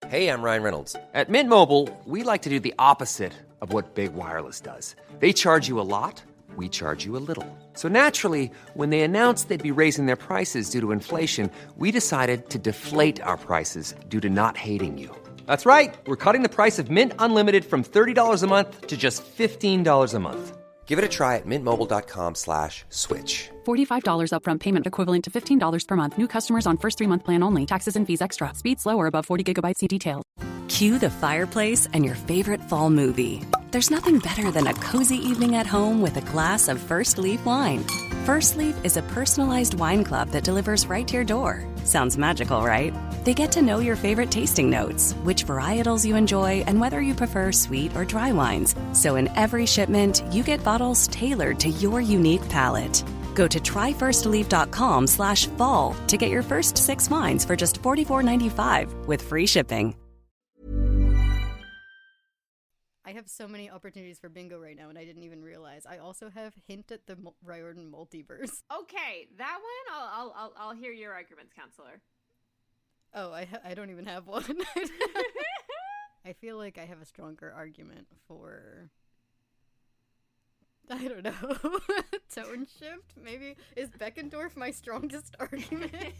Hey, I'm Ryan Reynolds. At Mint Mobile, we like to do the opposite of what Big Wireless does. They charge you a lot, we charge you a little. So naturally, when they announced they'd be raising their prices due to inflation, we decided to deflate our prices due to not hating you. That's right. We're cutting the price of Mint Unlimited from $30 a month to just $15 a month. Give it a try at mintmobile.com/switch. $45 upfront payment equivalent to $15 per month. New customers on first 3-month plan only. Taxes and fees extra. Speed slower above 40 gigabytes. See details. Cue the fireplace and your favorite fall movie. There's nothing better than a cozy evening at home with a glass of First Leaf wine. First Leaf is a personalized wine club that delivers right to your door. Sounds magical, right? They get to know your favorite tasting notes, which varietals you enjoy, and whether you prefer sweet or dry wines. So in every shipment, you get bottles tailored to your unique palate. Go to tryfirstleaf.com/fall to get your first 6 wines for just $44.95 with free shipping. I have so many opportunities for bingo right now, and I didn't even realize. I also have hint at the Riordan multiverse. Okay, that one I'll hear your arguments, counselor. Oh, I don't even have one. I feel like I have a stronger argument for, I don't know, tone shift? Maybe? Is Beckendorf my strongest argument?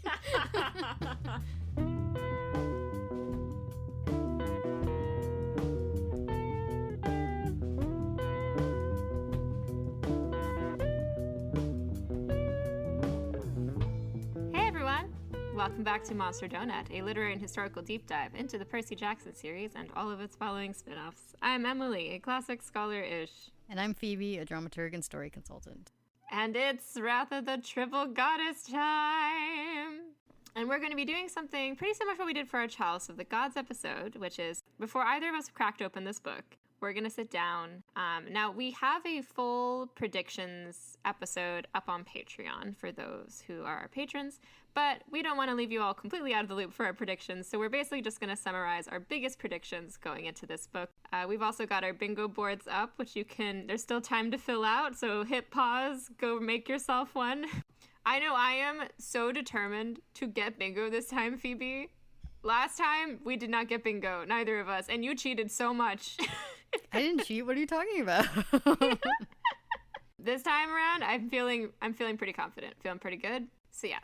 Welcome back to Monster Donut, a literary and historical deep dive into the Percy Jackson series and all of its following spin-offs. I'm Emily, a classic scholar-ish. And I'm Phoebe, a dramaturg and story consultant. And it's Wrath of the Triple Goddess time! And we're going to be doing something pretty similar to what we did for our Chalice of the Gods episode, which is, before either of us have cracked open this book, we're going to sit down. Now, we have a full predictions episode up on Patreon for those who are our patrons, but we don't want to leave you all completely out of the loop for our predictions, so we're basically just going to summarize our biggest predictions going into this book. We've also got our bingo boards up, which there's still time to fill out, so hit pause, go make yourself one. I know I am so determined to get bingo this time, Phoebe. Last time, we did not get bingo, neither of us, and you cheated so much. I didn't cheat. What are you talking about? This time around, I'm feeling pretty confident, feeling pretty good. So yeah,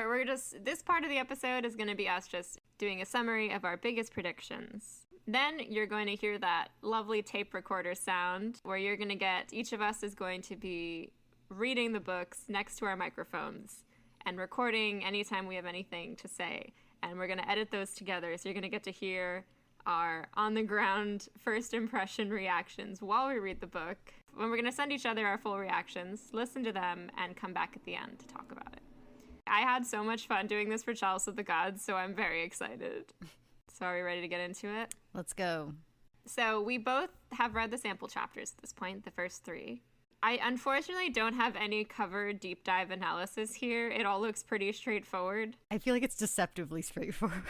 we're just, this part of the episode is going to be us just doing a summary of our biggest predictions. Then you're going to hear that lovely tape recorder sound where you're going to get, each of us is going to be reading the books next to our microphones and recording anytime we have anything to say. And we're going to edit those together, so you're going to get to hear our on-the-ground first impression reactions while we read the book. When we're going to send each other our full reactions, listen to them, and come back at the end to talk about it. I had so much fun doing this for Chalice of the Gods, so I'm very excited. So are we ready to get into it? Let's go. So we both have read the sample chapters at this point, the first 3. I unfortunately don't have any covered deep dive analysis here. It all looks pretty straightforward. I feel like it's deceptively straightforward.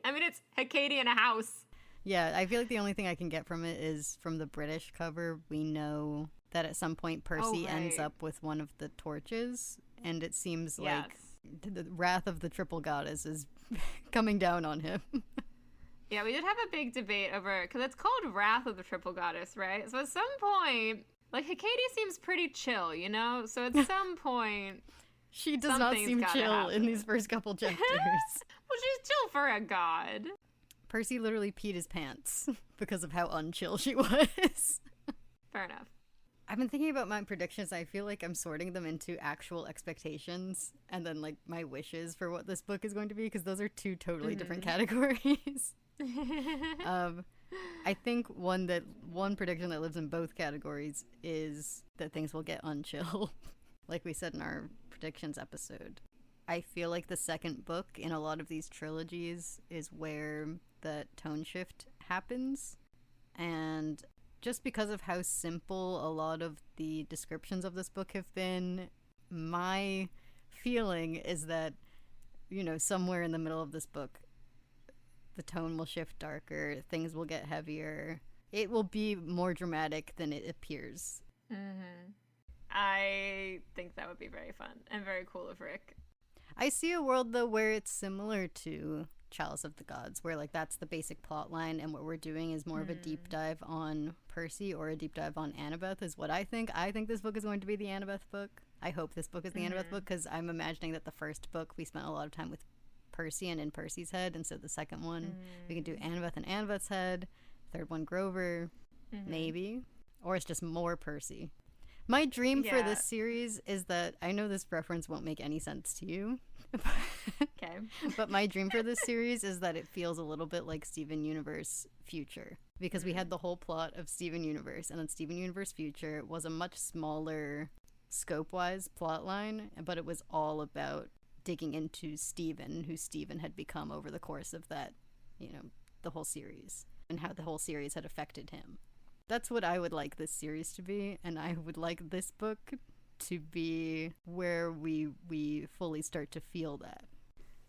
I mean, it's Hecate in a house. Yeah, I feel like the only thing I can get from it is from the British cover. We know that at some point Percy ends up with one of the torches, and it seems like the wrath of the Triple Goddess is coming down on him. Yeah, we did have a big debate over, because it's called Wrath of the Triple Goddess, right? So at some point, like, Hecate seems pretty chill, you know? So at some point, she does not seem chill in these first couple chapters. Well, she's chill for a god. Percy literally peed his pants because of how unchill she was. Fair enough. I've been thinking about my predictions. I feel like I'm sorting them into actual expectations and then, like, my wishes for what this book is going to be, because those are two totally different categories. I think one prediction that lives in both categories is that things will get unchill, like we said in our predictions episode. I feel like the second book in a lot of these trilogies is where the tone shift happens, and just because of how simple a lot of the descriptions of this book have been, my feeling is that, you know, somewhere in the middle of this book, the tone will shift darker, things will get heavier. It will be more dramatic than it appears. Mm-hmm. I think that would be very fun and very cool of Rick. I see a world, though, where it's similar to Chalice of the Gods, where like that's the basic plot line, and what we're doing is more of a deep dive on Percy or a deep dive on Annabeth is what I think. I think this book is going to be the Annabeth book. I hope this book is the Annabeth book, because I'm imagining that the first book we spent a lot of time with Percy and in Percy's head, and so the second one we can do Annabeth and Annabeth's head, third one Grover, maybe, or it's just more Percy. My dream for this series is that, I know this reference won't make any sense to you, Okay. but my dream for this series is that it feels a little bit like Steven Universe Future, because we had the whole plot of Steven Universe, and then Steven Universe Future was a much smaller scope-wise plot line, but it was all about digging into Steven, who Steven had become over the course of that, you know, the whole series, and how the whole series had affected him. That's what I would like this series to be, and I would like this book to be where we fully start to feel that.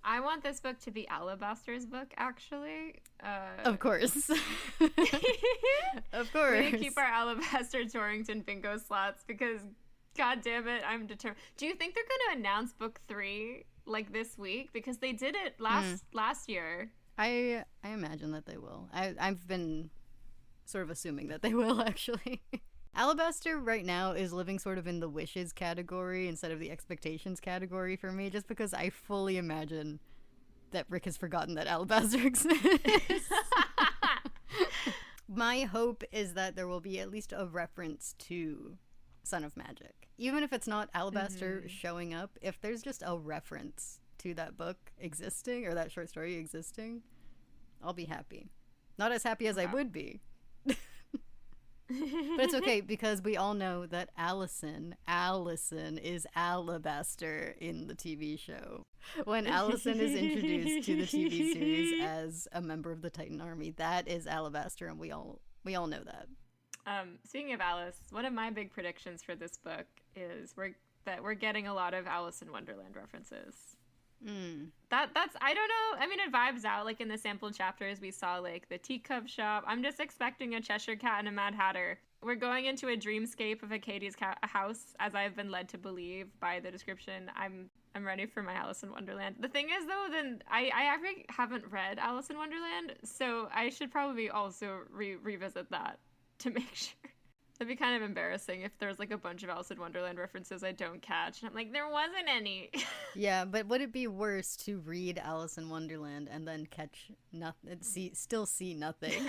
I want this book to be Alabaster's book, actually. Of course. Of course. We need to keep our Alabaster Torrington bingo slots, because, god damn it, I'm determined. Do you think they're going to announce book 3, like, this week? Because they did it last year. I imagine that they will. I've been sort of assuming that they will, actually. Alabaster right now is living sort of in the wishes category instead of the expectations category for me, just because I fully imagine that Rick has forgotten that Alabaster exists. My hope is that there will be at least a reference to Son of Magic. Even if it's not Alabaster showing up, if there's just a reference to that book existing, or that short story existing, I'll be happy. Not as happy as I would be. But it's okay, because we all know that Allison is Alabaster in the TV show. When Allison is introduced to the TV series as a member of the Titan Army, that is Alabaster, and we all know that. Speaking of Alice, one of my big predictions for this book is that we're getting a lot of Alice in Wonderland references. That's I don't know. I mean, it vibes out. Like in the sample chapters, we saw like the teacup shop. I'm just expecting a Cheshire Cat and a Mad Hatter. We're going into a dreamscape of a Katie's house, as I've been led to believe by the description. I'm ready for my Alice in Wonderland. The thing is, though, then I actually haven't read Alice in Wonderland, so I should probably also revisit that to make sure. That'd be kind of embarrassing if there's like a bunch of Alice in Wonderland references I don't catch. And I'm like, there wasn't any. Yeah, but would it be worse to read Alice in Wonderland and then catch nothing, still see nothing?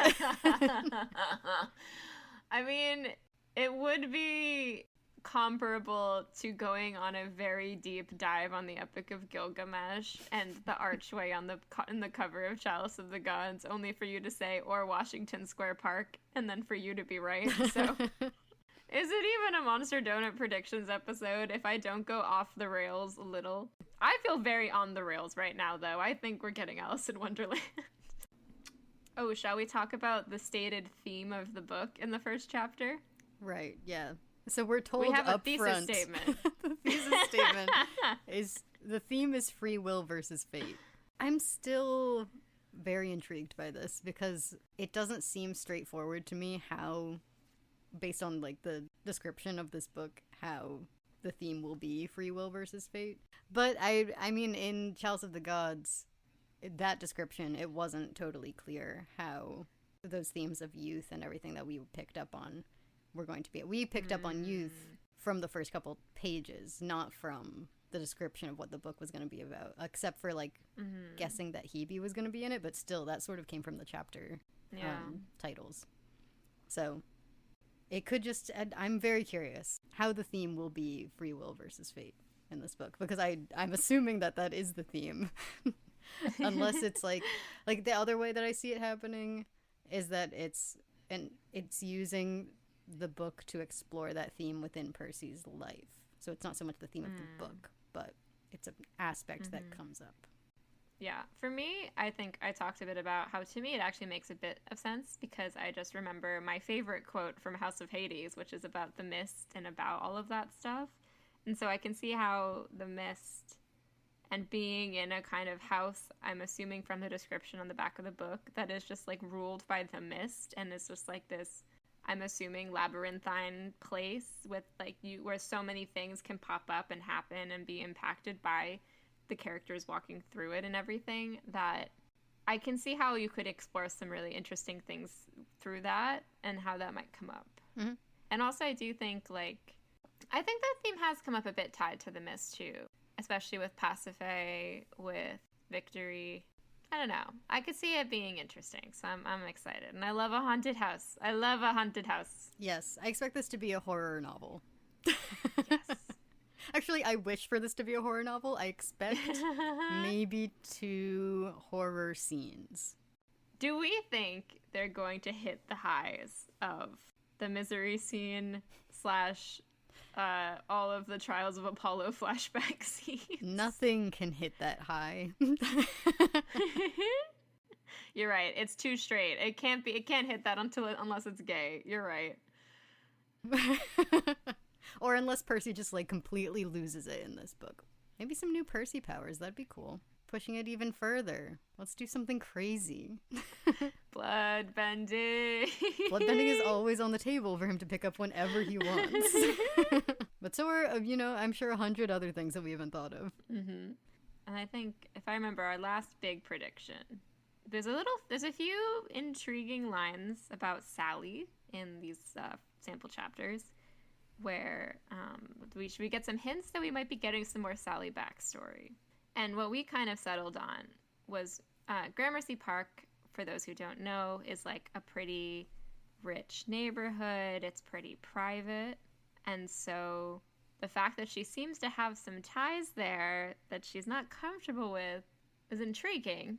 I mean, it would be comparable to going on a very deep dive on the Epic of Gilgamesh and the archway on in the cover of Chalice of the Gods, only for you to say, or Washington Square Park, and then for you to be right. So is it even a Monster Donut predictions episode if I don't go off the rails a little? I feel very on the rails right now, though. I think we're getting Alice in Wonderland. Oh, shall we talk about the stated theme of the book in the first chapter? Right, yeah. So we're told we have a up thesis front, statement. The thesis statement is the theme is free will versus fate. I'm still very intrigued by this, because it doesn't seem straightforward to me how, based on like the description of this book, how the theme will be free will versus fate. But I mean, in Chalice of the Gods, that description, it wasn't totally clear how those themes of youth and everything that we picked up on were going to be. We picked up on youth from the first couple pages, not from the description of what the book was going to be about, except for like guessing that Hebe was going to be in it, but still that sort of came from the chapter titles. So it could just, I'm very curious how the theme will be free will versus fate in this book, because I'm assuming that is the theme. Unless it's like the other way that I see it happening is that it's using the book to explore that theme within Percy's life. So it's not so much the theme of the book, but it's an aspect that comes up. Yeah, for me, I think I talked a bit about how, to me, it actually makes a bit of sense, because I just remember my favorite quote from House of Hades, which is about the mist and about all of that stuff. And so I can see how the mist and being in a kind of house, I'm assuming from the description on the back of the book, that is just like ruled by the mist, and it's just like this, I'm assuming, labyrinthine place with like where so many things can pop up and happen and be impacted by the characters walking through it and everything, that I can see how you could explore some really interesting things through that and how that might come up. Mm-hmm. And also I do think, like, I think that theme has come up a bit tied to the mist too, especially with Pasiphae, with Victory. I don't know. I could see it being interesting, so I'm excited. And I love a haunted house. I love a haunted house. Yes, I expect this to be a horror novel. Yes. Actually, I wish for this to be a horror novel. I expect maybe 2 horror scenes. Do we think they're going to hit the highs of the misery scene / all of the Trials of Apollo flashback scenes? Nothing can hit that high. You're right. It's too straight. It can't hit that unless it's gay. You're right. Or unless Percy just, like, completely loses it in this book. Maybe some new Percy powers. That'd be cool. Pushing it even further. Let's do something crazy. Bloodbending. Bloodbending is always on the table for him to pick up whenever he wants. But so are, I'm sure 100 other things that we haven't thought of. Mm-hmm. And I think, if I remember our last big prediction, there's a few intriguing lines about Sally in these sample chapters, where we get some hints that we might be getting some more Sally backstory. And what we kind of settled on was Gramercy Park, for those who don't know, is like a pretty rich neighborhood. It's pretty private. And so the fact that she seems to have some ties there that she's not comfortable with is intriguing.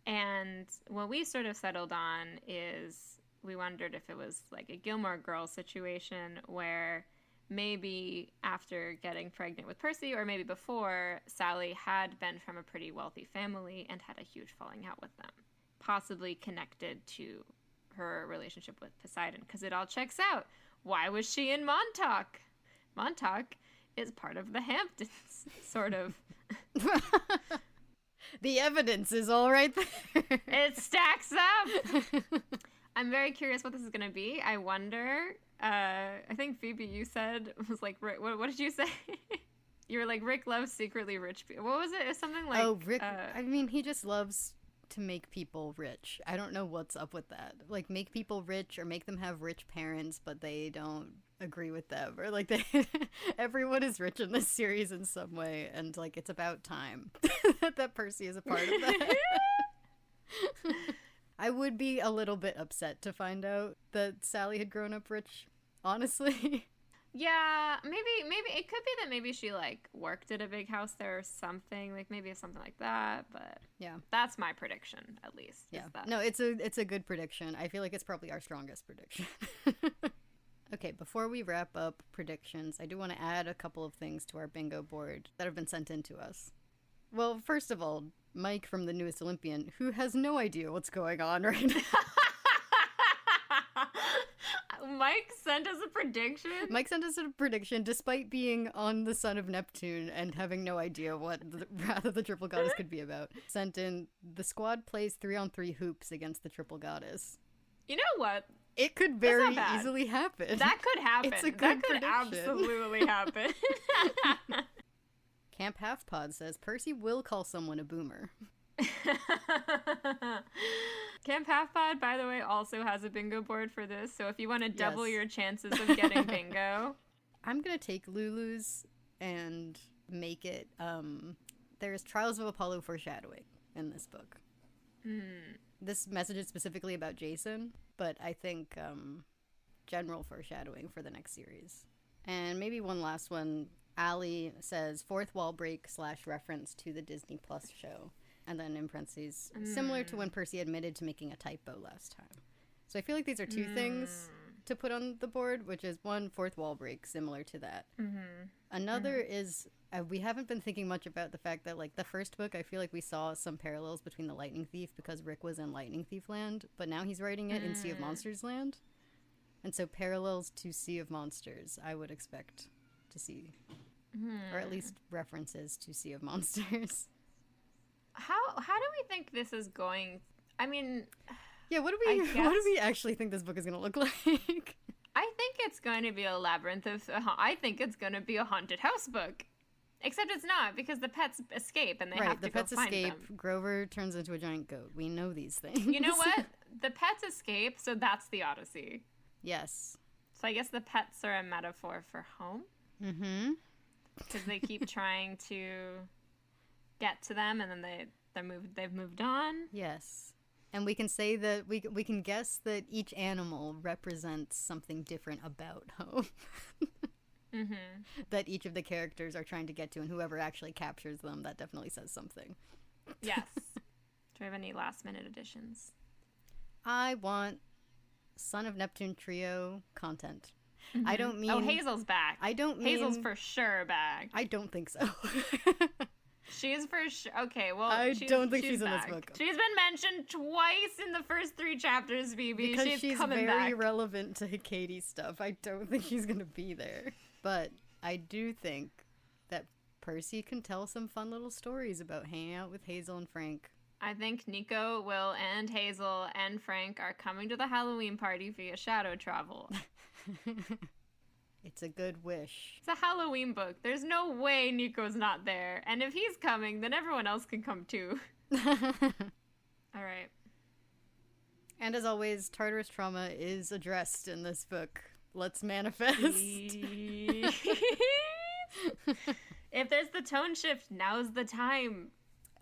And what we sort of settled on is we wondered if it was like a Gilmore Girls situation where maybe after getting pregnant with Percy, or maybe before, Sally had been from a pretty wealthy family and had a huge falling out with them, possibly connected to her relationship with Poseidon, because it all checks out. Why was she in Montauk? Montauk is part of the Hamptons, sort of. The evidence is all right there. It stacks up. I'm very curious what this is going to be. I wonder. I think Phoebe, you said, was like, what did you say? You were like, Rick loves secretly rich people. What was it? It was something like... Oh, Rick, I mean, he just loves to make people rich. I don't know what's up with that. Like, make people rich or make them have rich parents, but they don't agree with them. Or, like, everyone is rich in this series in some way, and, like, it's about time that Percy is a part of that. I would be a little bit upset to find out that Sally had grown up rich, honestly. Yeah, maybe it could be that maybe she like worked at a big house there or something, like maybe something like that. But yeah, that's my prediction, at least. Yeah, no, it's a good prediction. I feel like it's probably our strongest prediction. Okay, before we wrap up predictions, I do want to add a couple of things to our bingo board that have been sent in to us. Well, first of all, Mike from the Newest Olympian, who has no idea what's going on right now. Mike sent us a prediction? Mike sent us a prediction despite being on the Son of Neptune and having no idea what the Wrath of the Triple Goddess could be about. Sent in, the squad plays 3-on-3 hoops against the Triple Goddess. You know what? It could very easily happen. That could happen. It's a good that could prediction. Absolutely happen. Camp Half Pod says Percy will call someone a boomer. Camp Half Pod, by the way, also has a bingo board for this, so if you want to double your chances of getting bingo. I'm going to take Lulu's and make it, there's Trials of Apollo foreshadowing in this book. This message is specifically about Jason, but I think general foreshadowing for the next series. And maybe one last one. Allie says, fourth wall break / reference to the Disney Plus show. And then in parentheses, similar to when Percy admitted to making a typo last time. So I feel like these are two things to put on the board, which is one, fourth wall break, similar to that. Another is, we haven't been thinking much about the fact that, like, the first book, I feel like we saw some parallels between the Lightning Thief because Rick was in Lightning Thief land, but now he's writing it in Sea of Monsters land. And so parallels to Sea of Monsters, I would expect to see. Or at least references to Sea of Monsters. How do we think this is going? I mean, yeah, what do we actually think this book is going to look like? I think it's going to be a labyrinth of. I think it's going to be a haunted house book. Except it's not, because the pets escape and they have to the pets go find escape. them. Grover turns into a giant goat. We know these things. You know what? The pets escape, so that's the Odyssey. Yes. So I guess the pets are a metaphor for home. Mm-hmm. Because they keep trying to get to them, and then they've moved on. Yes. And we can say that we can guess that each animal represents something different about home. Mm-hmm. That each of the characters are trying to get to, and whoever actually captures them, that definitely says something. Yes. Do we have any last-minute additions? I want Son of Neptune Trio content. Mm-hmm. I don't mean... Oh, Hazel's back. I don't mean... Hazel's for sure back. I don't think so. She is for sure. Okay, well, I don't think she's in back. this book. She's been mentioned twice in the first 3 chapters, Phoebe. Because she's coming very back. relevant to Katie's stuff. I don't think she's going to be there. But I do think that Percy can tell some fun little stories about hanging out with Hazel and Frank. I think Nico, Will, and Hazel and Frank are coming to the Halloween party via shadow travel. It's a good wish. It's a Halloween book. There's no way Nico's not there. And if he's coming, then everyone else can come too. All right. And as always, Tartarus trauma is addressed in this book. Let's manifest. If there's the tone shift, now's the time.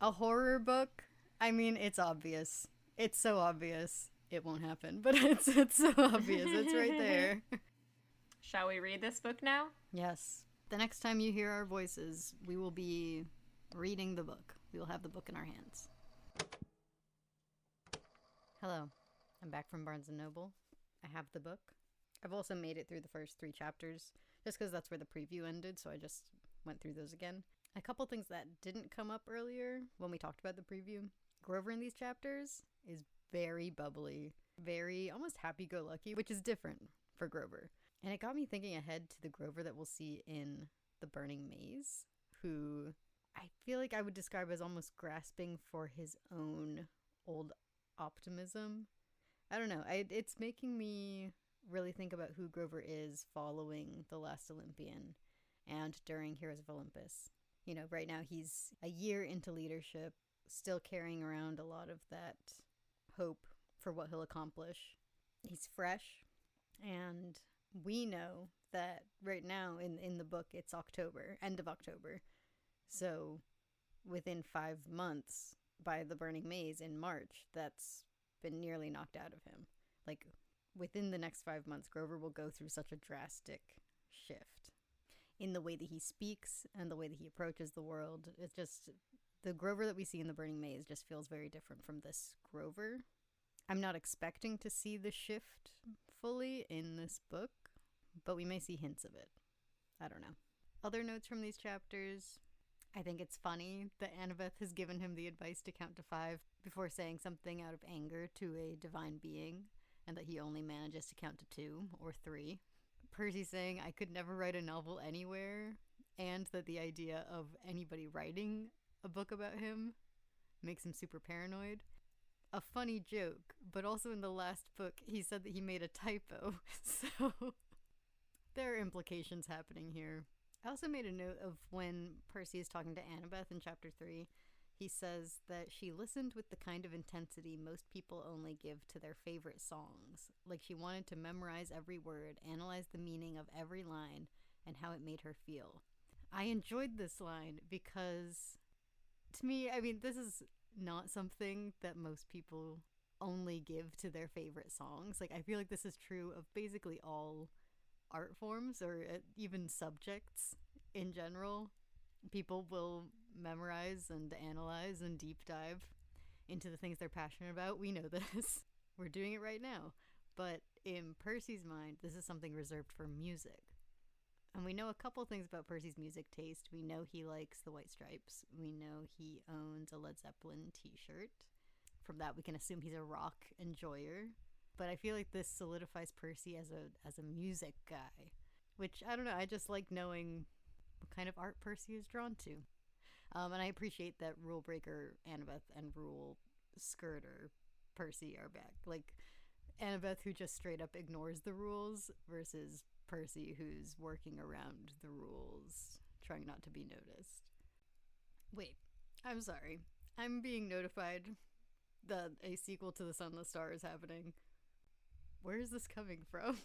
A horror book? I mean, it's obvious. It's so obvious. It won't happen, but it's so obvious. It's right there. Shall we read this book now? Yes. The next time you hear our voices, we will be reading the book. We will have the book in our hands. Hello. I'm back from Barnes & Noble. I have the book. I've also made it through the first 3 chapters, just because that's where the preview ended, so I just went through those again. A couple things that didn't come up earlier when we talked about the preview. Grover in these chapters is very bubbly, very almost happy-go-lucky, which is different for Grover. And it got me thinking ahead to the Grover that we'll see in The Burning Maze, who I feel like I would describe as almost grasping for his own old optimism. I don't know. It's making me really think about who Grover is following The Last Olympian and during Heroes of Olympus. You know, right now he's a year into leadership, still carrying around a lot of that hope for what he'll accomplish. He's fresh, and we know that right now in the book it's October, end of October. So within 5 months, by The Burning Maze in March, that's been nearly knocked out of him. Like, within the next 5 months, Grover will go through such a drastic shift in the way that he speaks and the way that he approaches the world. It's just, the Grover that we see in The Burning Maze just feels very different from this Grover. I'm not expecting to see the shift fully in this book, but we may see hints of it. I don't know. Other notes from these chapters. I think it's funny that Annabeth has given him the advice to count to 5 before saying something out of anger to a divine being, and that he only manages to count to 2 or 3. Percy saying, I could never write a novel anywhere, and that the idea of anybody writing a book about him makes him super paranoid. A funny joke, but also in the last book, he said that he made a typo, so there are implications happening here. I also made a note of when Percy is talking to Annabeth in chapter 3. He says that she listened with the kind of intensity most people only give to their favorite songs. Like she wanted to memorize every word, analyze the meaning of every line, and how it made her feel. I enjoyed this line because, to me, I mean, this is not something that most people only give to their favorite songs. Like, I feel like this is true of basically all art forms or even subjects in general. People will memorize and analyze and deep dive into the things they're passionate about. We know this. We're doing it right now. But in Percy's mind, this is something reserved for music. And we know a couple things about Percy's music taste. We know he likes the White Stripes. We know he owns a Led Zeppelin t-shirt. From that, we can assume he's a rock enjoyer. But I feel like this solidifies Percy as a music guy, which, I don't know, I just like knowing what kind of art Percy is drawn to. And I appreciate that Rule Breaker Annabeth and Rule Skirter Percy are back. Like, Annabeth, who just straight up ignores the rules, versus Percy, who's working around the rules, trying not to be noticed. Wait, I'm sorry. I'm being notified that a sequel to The Sunless Star is happening. Where is this coming from?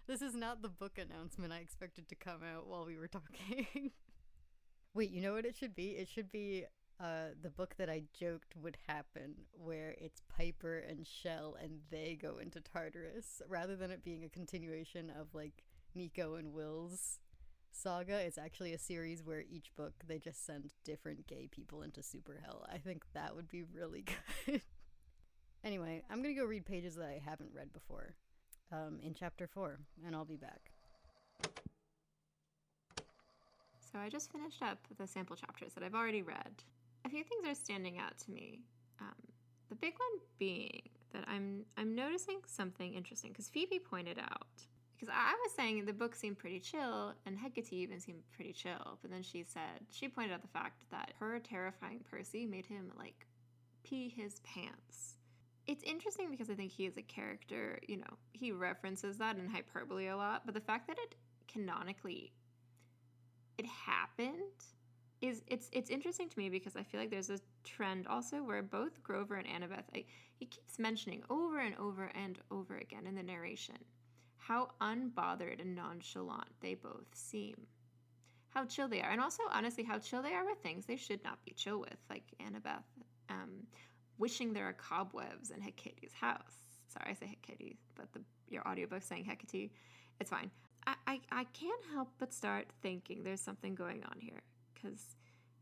This is not the book announcement I expected to come out while we were talking. Wait, you know what it should be? It should be the book that I joked would happen, where it's Piper and Shell and they go into Tartarus, rather than it being a continuation of like Nico and Will's saga. It's actually a series where each book they just send different gay people into super hell. I think that would be really good. Anyway, I'm gonna go read pages that I haven't read before in chapter 4, and I'll be back. So I just finished up the sample chapters that I've already read. A few things are standing out to me. The big one being that I'm noticing something interesting, because Phoebe pointed out, because I was saying the book seemed pretty chill, and Hecate even seemed pretty chill, but then she pointed out the fact that her terrifying Percy made him, like, pee his pants. It's interesting because I think he is a character, you know, he references that in hyperbole a lot, but the fact that it canonically it happened it's interesting to me, because I feel like there's a trend also where both Grover and Annabeth, he keeps mentioning over and over and over again in the narration how unbothered and nonchalant they both seem, how chill they are, and also honestly how chill they are with things they should not be chill with, like Annabeth wishing there are cobwebs in Hecate's house. Sorry, I say Hecate, but your audiobook's saying Hecate. It's fine. I can't help but start thinking there's something going on here, because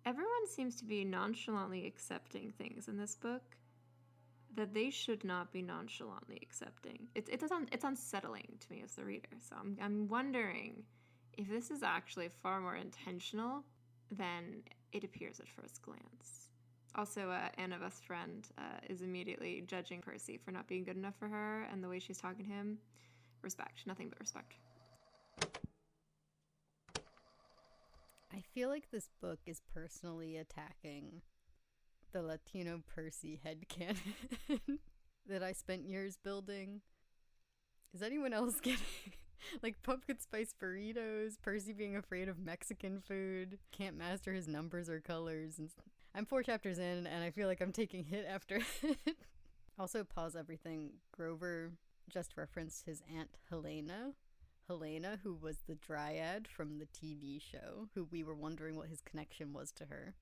everyone seems to be nonchalantly accepting things in this book that they should not be nonchalantly accepting. It's unsettling to me as the reader. So I'm wondering if this is actually far more intentional than it appears at first glance. Also, Annabeth's friend is immediately judging Percy for not being good enough for her, and the way she's talking to him. Respect. Nothing but respect. I feel like this book is personally attacking the Latino Percy headcanon that I spent years building. Is anyone else getting like pumpkin spice burritos, Percy being afraid of Mexican food, can't master his numbers or colors? And I'm 4 chapters in and I feel like I'm taking hit after hit. Also, pause everything. Grover just referenced his aunt Helena, who was the dryad from the TV show, who we were wondering what his connection was to her.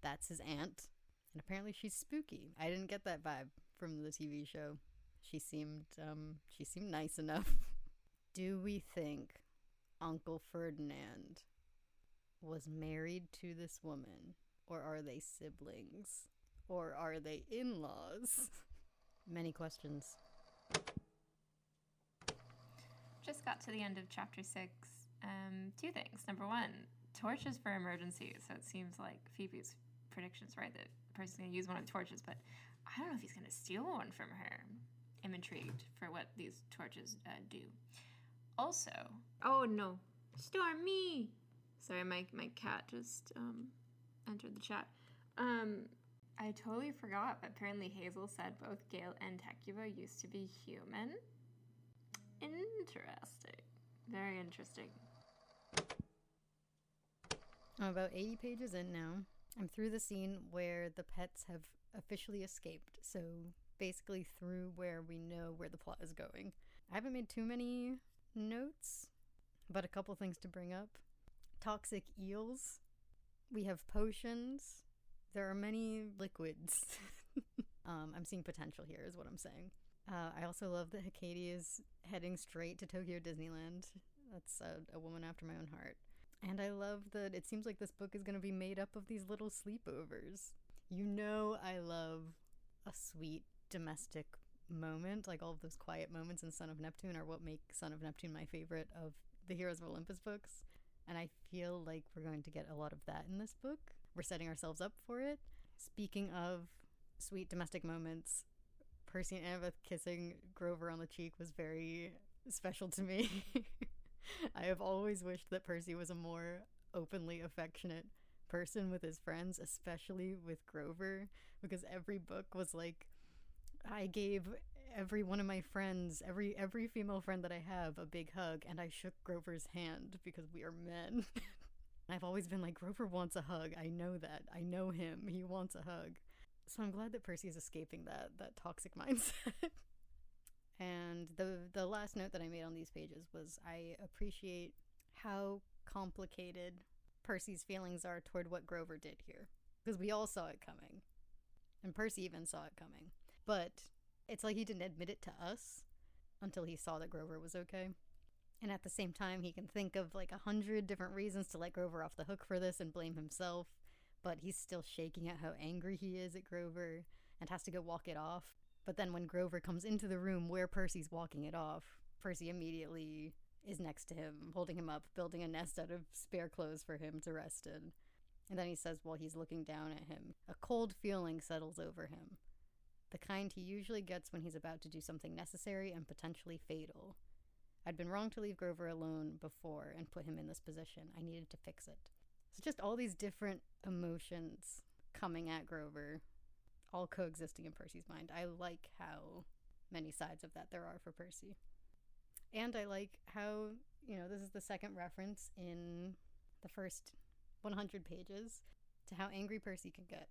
That's his aunt. And apparently she's spooky. I didn't get that vibe from the TV show. She seemed nice enough. Do we think Uncle Ferdinand was married to this woman? Or are they siblings? Or are they in-laws? Many questions. Just got to the end of chapter 6. 2 things. Number 1, torches for emergencies. So it seems like Phoebe's prediction's right, that Percy's going to use one of the torches, but I don't know if he's going to steal one from her. I'm intrigued for what these torches do. Also, oh no, Stormy! Sorry, my cat just entered the chat. I totally forgot, but apparently Hazel said both Gale and Hecuba used to be human. Interesting. Very interesting. I'm about 80 pages in now. I'm through the scene where the pets have officially escaped, so basically through where we know where the plot is going. I haven't made too many notes, but a couple things to bring up. Toxic eels. We have potions. There are many liquids. I'm seeing potential here is what I'm saying. I also love that Hecate is heading straight to Tokyo Disneyland. That's a woman after my own heart. And I love that it seems like this book is going to be made up of these little sleepovers. You know I love a sweet domestic moment. Like all of those quiet moments in Son of Neptune are what make Son of Neptune my favorite of the Heroes of Olympus books. And I feel like we're going to get a lot of that in this book. We're setting ourselves up for it. Speaking of sweet domestic moments, Percy and Annabeth kissing Grover on the cheek was very special to me. I have always wished that Percy was a more openly affectionate person with his friends, especially with Grover, because every book was like, I gave every one of my friends, every female friend that I have, a big hug, and I shook Grover's hand because we are men. I've always been like, Grover wants a hug. I know that. I know him. He wants a hug. So I'm glad that Percy is escaping that toxic mindset. And the last note that I made on these pages was I appreciate how complicated Percy's feelings are toward what Grover did here. Because we all saw it coming. And Percy even saw it coming. But it's like he didn't admit it to us until he saw that Grover was okay. And at the same time, he can think of like 100 different reasons to let Grover off the hook for this and blame himself. But he's still shaking at how angry he is at Grover and has to go walk it off. But then when Grover comes into the room where Percy's walking it off, Percy immediately is next to him, holding him up, building a nest out of spare clothes for him to rest in. And then he says while he's looking down at him, a cold feeling settles over him. The kind he usually gets when he's about to do something necessary and potentially fatal. I'd been wrong to leave Grover alone before and put him in this position. I needed to fix it. So just all these different emotions coming at Grover, all coexisting in Percy's mind. I like how many sides of that there are for Percy. And I like how, this is the second reference in the first 100 pages to how angry Percy can get.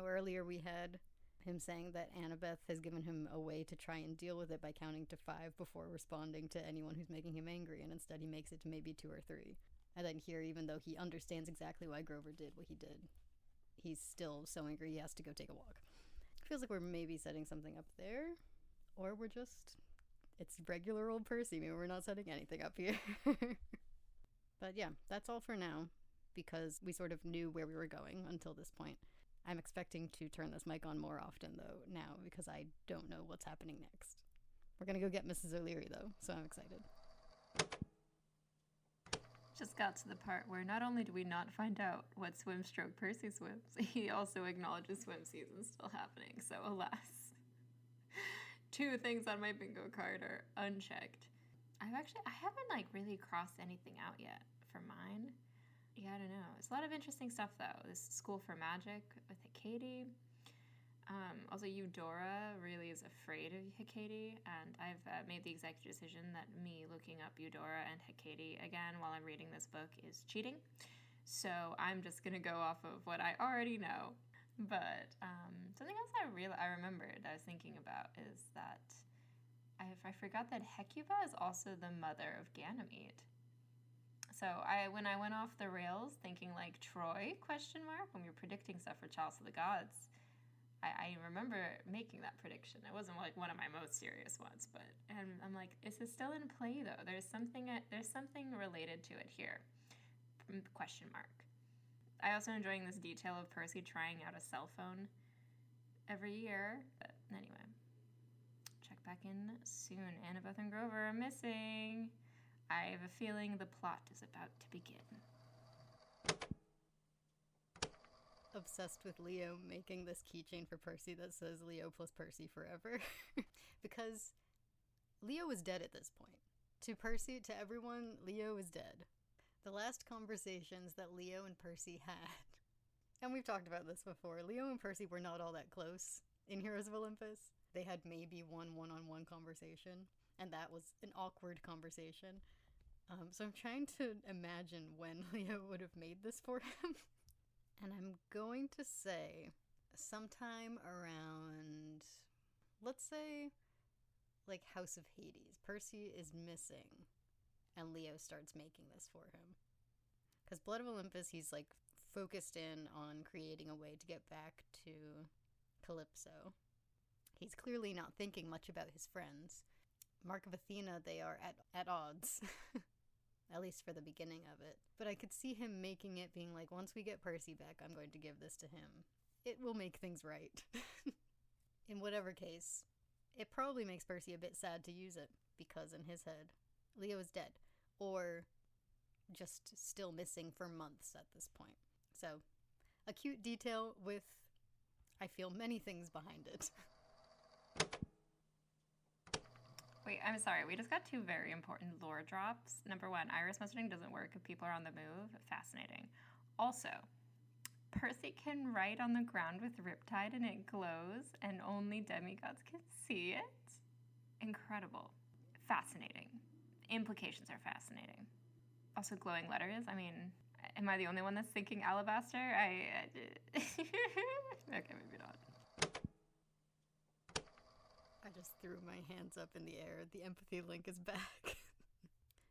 Earlier we had him saying that Annabeth has given him a way to try and deal with it by counting to 5 before responding to anyone who's making him angry, and instead he makes it to maybe 2 or 3. And then here, even though he understands exactly why Grover did what he did, he's still so angry he has to go take a walk. It feels like we're maybe setting something up there, or we're just, it's regular old Percy. Maybe we're not setting anything up here. But yeah, that's all for now, because we sort of knew where we were going until this point. I'm expecting to turn this mic on more often, though, now, because I don't know what's happening next. We're going to go get Mrs. O'Leary, though, so I'm excited. Just got to the part where not only do we not find out what swim stroke Percy swims, he also acknowledges swim season's still happening, so alas. 2 things on my bingo card are unchecked. I haven't really crossed anything out yet for mine. Yeah, I don't know. It's a lot of interesting stuff, though. This School for Magic with Hecate. Also, Eudora really is afraid of Hecate, and I've made the executive decision that me looking up Eudora and Hecate again while I'm reading this book is cheating. So I'm just going to go off of what I already know. But something else I remembered I was thinking about is that I forgot that Hecuba is also the mother of Ganymede. So when I went off the rails thinking like Troy, when we were predicting stuff for Chalice of the Gods, I remember making that prediction. It wasn't like one of my most serious ones, and I'm like, is this still in play though? There's something related to it here. ? I also enjoying this detail of Percy trying out a cell phone every year. But anyway, check back in soon. Annabeth and Grover are missing. I have a feeling the plot is about to begin. Obsessed with Leo making this keychain for Percy that says Leo plus Percy forever. Because Leo is dead at this point. To Percy, to everyone, Leo is dead. The last conversations that Leo and Percy had, and we've talked about this before, Leo and Percy were not all that close in Heroes of Olympus. They had maybe one-on-one conversation, and that was an awkward conversation. So I'm trying to imagine when Leo would have made this for him. And I'm going to say sometime around, let's say, like House of Hades. Percy is missing, and Leo starts making this for him. Because Blood of Olympus, he's like focused in on creating a way to get back to Calypso. He's clearly not thinking much about his friends. Mark of Athena, they are at odds. At least for the beginning of it. But I could see him making it being like, once we get Percy back, I'm going to give this to him. It will make things right. In whatever case, it probably makes Percy a bit sad to use it, because in his head, Leo is dead. Or just still missing for months at this point. So, a cute detail with, I feel, many things behind it. Wait, I'm sorry. We just got 2 very important lore drops. Number 1, iris messaging doesn't work if people are on the move. Fascinating. Also, Percy can write on the ground with Riptide and it glows and only demigods can see it. Incredible. Fascinating. Implications are fascinating. Also glowing letters. I mean, am I the only one that's thinking alabaster? Okay, maybe not. I just threw my hands up in the air. The empathy link is back.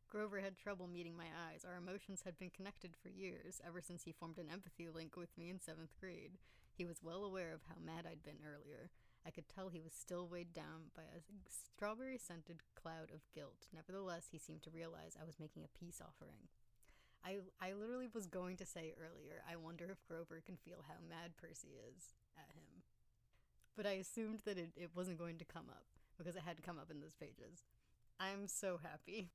Grover had trouble meeting my eyes. Our emotions had been connected for years, ever since he formed an empathy link with me in 7th grade. He was well aware of how mad I'd been earlier. I could tell he was still weighed down by a strawberry-scented cloud of guilt. Nevertheless, he seemed to realize I was making a peace offering. I literally was going to say earlier, I wonder if Grover can feel how mad Percy is at him. But I assumed that it wasn't going to come up, because it hadn't come up in those pages. I'm so happy.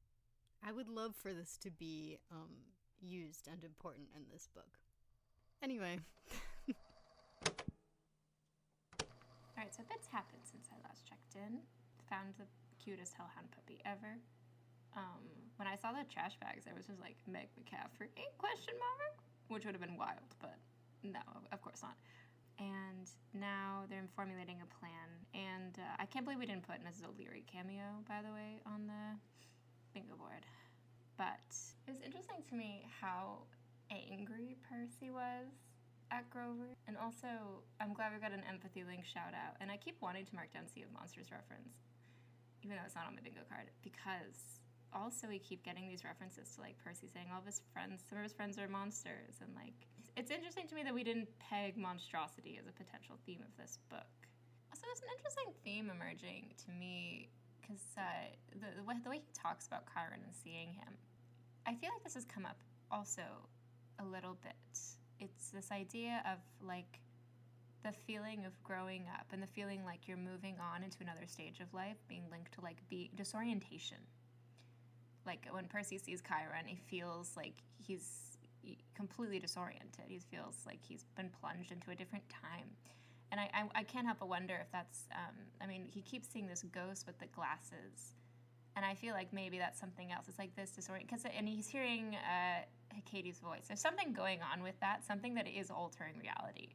I would love for this to be used and important in this book. Anyway. Alright, so bits happened since I last checked in. Found the cutest hellhound puppy ever. When I saw the trash bags, I was just like, Meg McCaffrey, ? Which would have been wild, but no, of course not. And now they're formulating a plan. And I can't believe we didn't put Mrs. O'Leary cameo, by the way, on the bingo board. But it was interesting to me how angry Percy was at Grover. And also, I'm glad we got an empathy link shout out. And I keep wanting to mark down Sea of Monsters reference, even though it's not on my bingo card, because also we keep getting these references to like Percy saying all of his friends, some of his friends are monsters, and like it's interesting to me that we didn't peg monstrosity as a potential theme of this book. Also, there's an interesting theme emerging to me because the way he talks about Chiron and seeing him, I feel like this has come up also a little bit. It's this idea of like the feeling of growing up and the feeling like you're moving on into another stage of life being linked to like disorientation. Like when Percy sees Chiron, he feels like he's completely disoriented. He feels like he's been plunged into a different time. And I can't help but wonder if that's, I mean, he keeps seeing this ghost with the glasses. And I feel like maybe that's something else. It's like this disorient, and he's hearing Hecate's voice. There's something going on with that, something that is altering reality.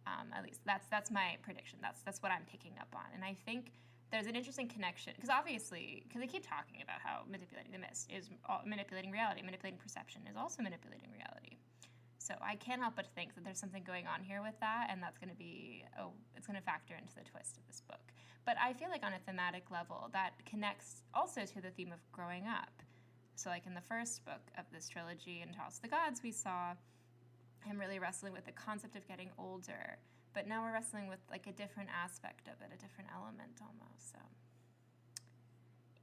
At least that's my prediction. That's what I'm picking up on. And I think there's an interesting connection, because obviously, because they keep talking about how manipulating the mist is manipulating reality, manipulating perception is also manipulating reality. So I can't help but think that there's something going on here with that, and that's going to be, it's going to factor into the twist of this book. But I feel like on a thematic level, that connects also to the theme of growing up. So like in the first book of this trilogy, in Trials of the Gods, we saw him really wrestling with the concept of getting older. But now we're wrestling with like a different aspect of it, a different element almost. So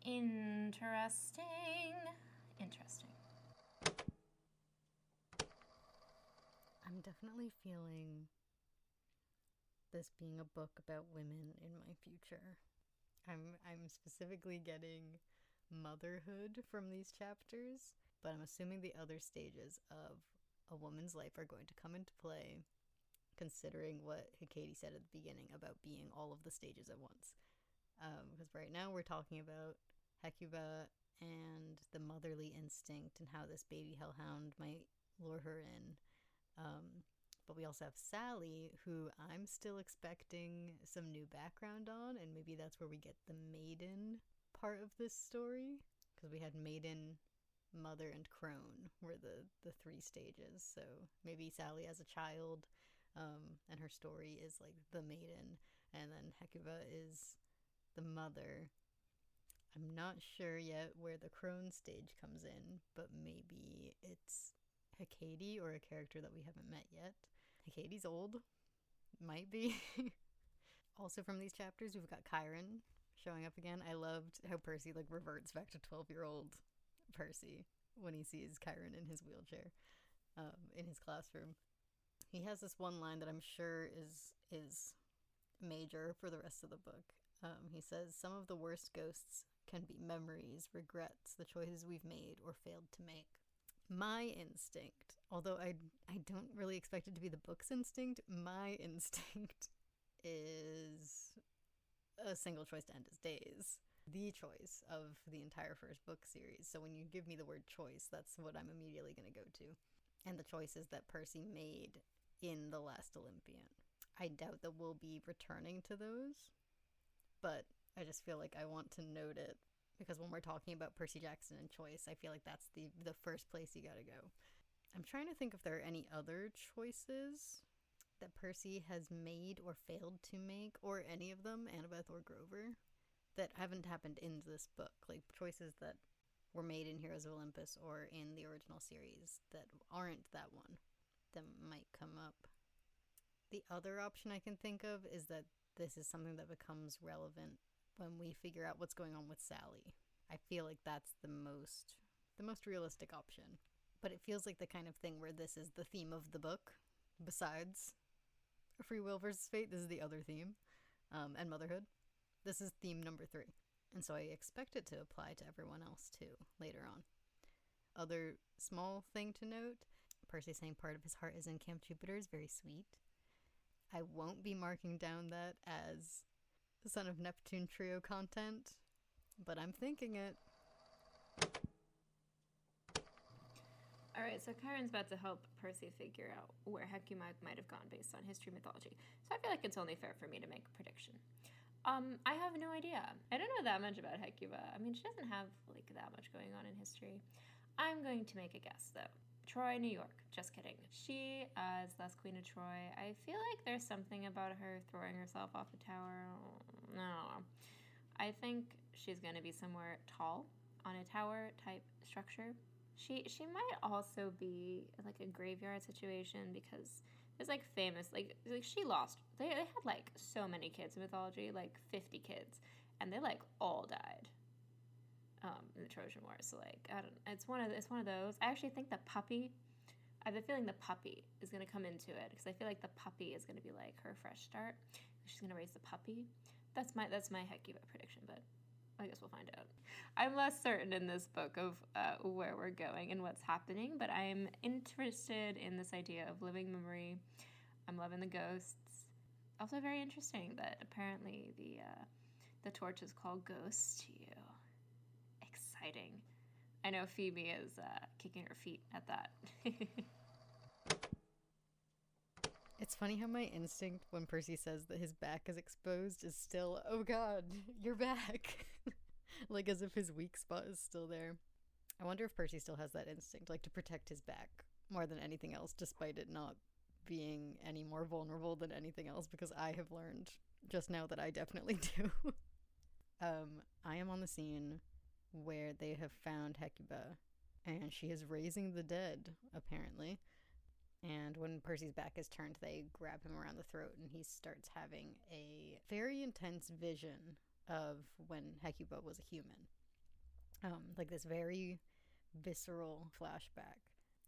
interesting. I'm definitely feeling this being a book about women in my future. I'm specifically getting motherhood from these chapters, but I'm assuming the other stages of a woman's life are going to come into play, considering what Hecate said at the beginning about being all of the stages at once. Because right now we're talking about Hecuba and the motherly instinct and how this baby hellhound might lure her in. But we also have Sally, who I'm still expecting some new background on, and maybe that's where we get the maiden part of this story, because we had maiden, mother, and crone were the three stages. So maybe Sally as a child, and her story is like the maiden, and then Hecuba is the mother. I'm not sure yet where the crone stage comes in, but maybe it's Hecate or a character that we haven't met yet. Hecate's old. Might be. Also from these chapters, we've got Chiron showing up again. I loved how Percy like reverts back to 12-year-old Percy when he sees Chiron in his wheelchair in his classroom. He has this one line that I'm sure is major for the rest of the book. He says, "Some of the worst ghosts can be memories, regrets, the choices we've made or failed to make." My instinct, although I don't really expect it to be the book's instinct, my instinct is a single choice to end his days. The choice of the entire first book series. So when you give me the word choice, that's what I'm immediately going to go to. And the choices that Percy made in The Last Olympian. I doubt that we'll be returning to those, but I just feel like I want to note it because when we're talking about Percy Jackson and choice, I feel like that's the first place you gotta go. I'm trying to think if there are any other choices that Percy has made or failed to make, or any of them, Annabeth or Grover, that haven't happened in this book. Like choices that were made in Heroes of Olympus or in the original series that aren't that one that might come up. The other option I can think of is that this is something that becomes relevant when we figure out what's going on with Sally. I feel like that's the most realistic option. But it feels like the kind of thing where this is the theme of the book. Besides Free Will versus Fate, this is the other theme. And Motherhood. This is theme number 3. And so I expect it to apply to everyone else too, later on. Other small thing to note, Percy saying part of his heart is in Camp Jupiter is very sweet. I won't be marking down that as Son of Neptune trio content, but I'm thinking it. Alright, so Kyron's about to help Percy figure out where Hecuba might have gone based on history mythology. So I feel like it's only fair for me to make a prediction. I have no idea. I don't know that much about Hecuba. I mean, she doesn't have, like, that much going on in history. I'm going to make a guess, though. Troy, New York. Just kidding. She is last Queen of Troy. I feel like there's something about her throwing herself off a tower. I don't know. I think she's going to be somewhere tall on a tower-type structure. She might also be, like, a graveyard situation because there's, like, famous, like she lost. They had, like, so many kids in mythology, like 50 kids, and they, like, all died in the Trojan War. So, like, I don't know. It's one of those. I actually think the puppy, I have a feeling the puppy is going to come into it because I feel like the puppy is going to be, like, her fresh start. She's going to raise the puppy. That's my Hecuba prediction, but I guess we'll find out. I'm less certain in this book of where we're going and what's happening, but I'm interested in this idea of living memory. I'm loving the ghosts. Also very interesting that apparently the torch is called Ghost to you. Exciting. I know Phoebe is kicking her feet at that. It's funny how my instinct when Percy says that his back is exposed is still, oh god, your back. Like as if his weak spot is still there. I wonder if Percy still has that instinct, like to protect his back more than anything else, despite it not being any more vulnerable than anything else, because I have learned just now that I definitely do. I am on the scene where they have found Hecuba, and she is raising the dead, apparently. And when Percy's back is turned, they grab him around the throat, and he starts having a very intense vision of when Hecuba was a human. Like this very visceral flashback.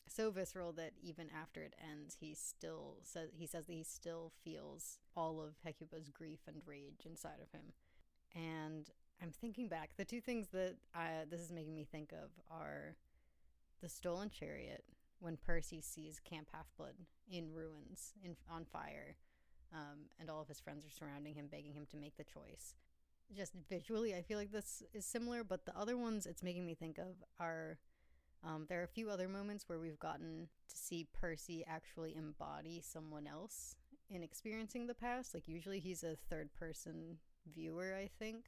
So visceral that even after it ends, he says that he still feels all of Hecuba's grief and rage inside of him. And I'm thinking back, the two things that this is making me think of are the stolen chariot, when Percy sees Camp Half-Blood in ruins, on fire, and all of his friends are surrounding him, begging him to make the choice. Just visually, I feel like this is similar, but the other ones it's making me think of are, there are a few other moments where we've gotten to see Percy actually embody someone else in experiencing the past. Like, usually he's a third-person viewer, I think,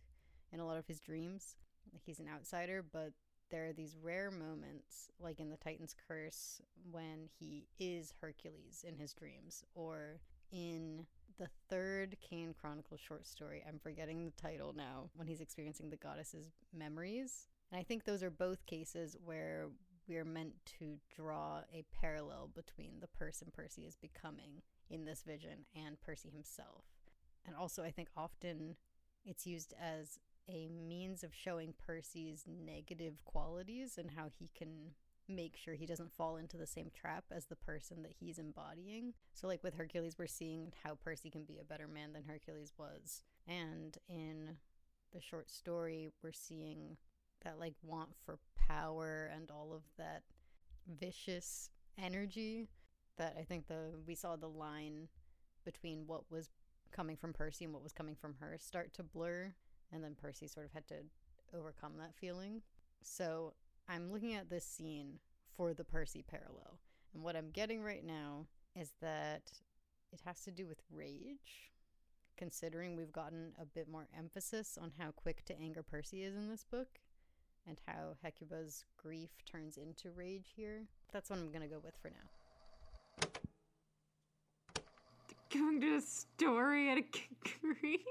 in a lot of his dreams. Like, he's an outsider, but there are these rare moments, like in the Titan's Curse, when he is Hercules in his dreams, or in the third Kane Chronicles short story, I'm forgetting the title now, when he's experiencing the goddess's memories. And I think those are both cases where we're meant to draw a parallel between the person Percy is becoming in this vision and Percy himself. And also I think often it's used as a means of showing Percy's negative qualities and how he can make sure he doesn't fall into the same trap as the person that he's embodying. So like with Hercules, we're seeing how Percy can be a better man than Hercules was. And in the short story, we're seeing that like want for power and all of that vicious energy that I think we saw the line between what was coming from Percy and what was coming from her start to blur. And then Percy sort of had to overcome that feeling. So I'm looking at this scene for the Percy parallel. And what I'm getting right now is that it has to do with rage, considering we've gotten a bit more emphasis on how quick to anger Percy is in this book, and how Hecuba's grief turns into rage here. That's what I'm going to go with for now. Going to a story at a Greeks?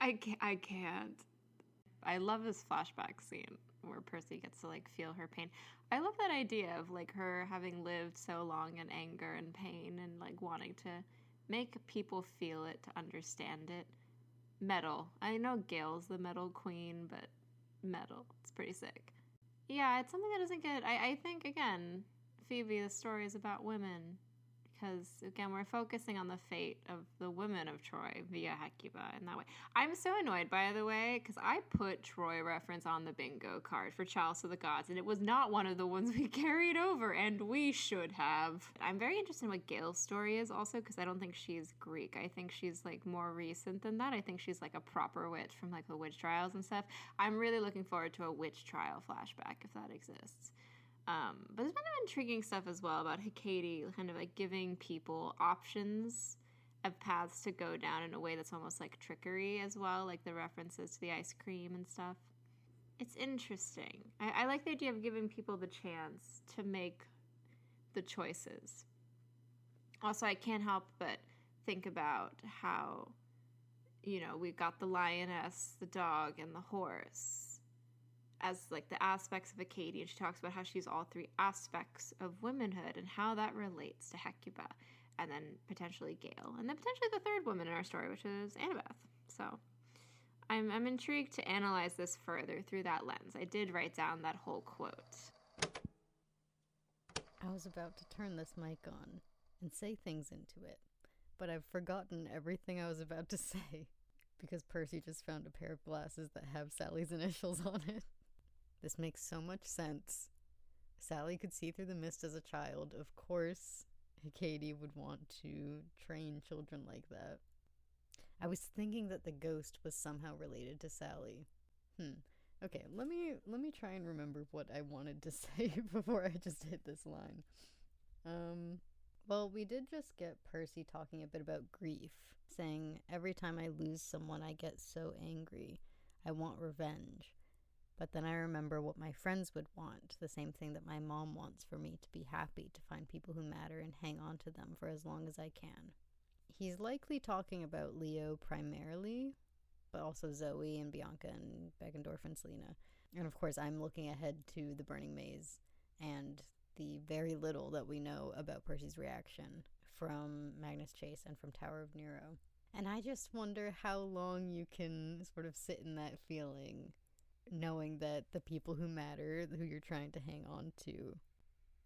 I can't. I love this flashback scene where Percy gets to, like, feel her pain. I love that idea of, like, her having lived so long in anger and pain and, like, wanting to make people feel it, to understand it. Metal. I know Gale's the metal queen, but metal. It's pretty sick. Yeah, it's something that doesn't get... I think, again, Phoebe, the story is about women. Because, again, we're focusing on the fate of the women of Troy via Hecuba in that way. I'm so annoyed, by the way, because I put Troy reference on the bingo card for Chalice of the Gods, and it was not one of the ones we carried over, and we should have. I'm very interested in what Gale's story is also, because I don't think she's Greek. I think she's, like, more recent than that. I think she's, like, a proper witch from, like, the witch trials and stuff. I'm really looking forward to a witch trial flashback, if that exists. But there's kind of intriguing stuff as well about Hecate kind of like giving people options of paths to go down in a way that's almost like trickery as well, like the references to the ice cream and stuff. It's interesting. I like the idea of giving people the chance to make the choices. Also, I can't help but think about how, you know, we've got the lioness, the dog, and the horse as like the aspects of Hecate, and she talks about how she's all three aspects of womanhood and how that relates to Hecuba, and then potentially Gale, and then potentially the third woman in our story, which is Annabeth. So I'm intrigued to analyze this further through that lens. I did write down that whole quote. I was about to turn this mic on and say things into it, but I've forgotten everything I was about to say because Percy just found a pair of glasses that have Sally's initials on it. This makes so much sense. Sally could see through the mist as a child. Of course, Hecate would want to train children like that. I was thinking that the ghost was somehow related to Sally. Okay, let me try and remember what I wanted to say before I just hit this line. Well, we did just get Percy talking a bit about grief, saying, every time I lose someone, I get so angry. I want revenge. But then I remember what my friends would want, the same thing that my mom wants for me, to be happy, to find people who matter and hang on to them for as long as I can. He's likely talking about Leo primarily, but also Zoe and Bianca and Beckendorf and Selena. And of course, I'm looking ahead to the Burning Maze and the very little that we know about Percy's reaction from Magnus Chase and from Tower of Nero. And I just wonder how long you can sort of sit in that feeling, knowing that the people who matter, who you're trying to hang on to,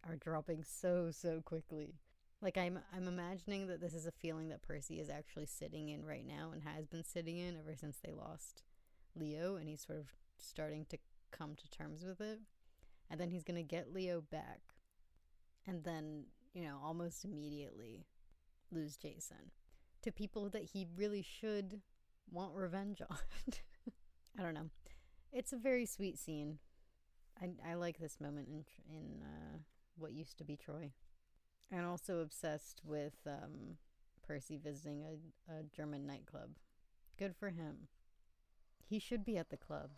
are dropping so quickly. Like, I'm imagining that this is a feeling that Percy is actually sitting in right now and has been sitting in ever since they lost Leo, and he's sort of starting to come to terms with it. And then he's going to get Leo back. And then, you know, almost immediately lose Jason to people that he really should want revenge on. I don't know. It's a very sweet scene. I like this moment in what used to be Troy. And also obsessed with Percy visiting a German nightclub. Good for him. He should be at the club.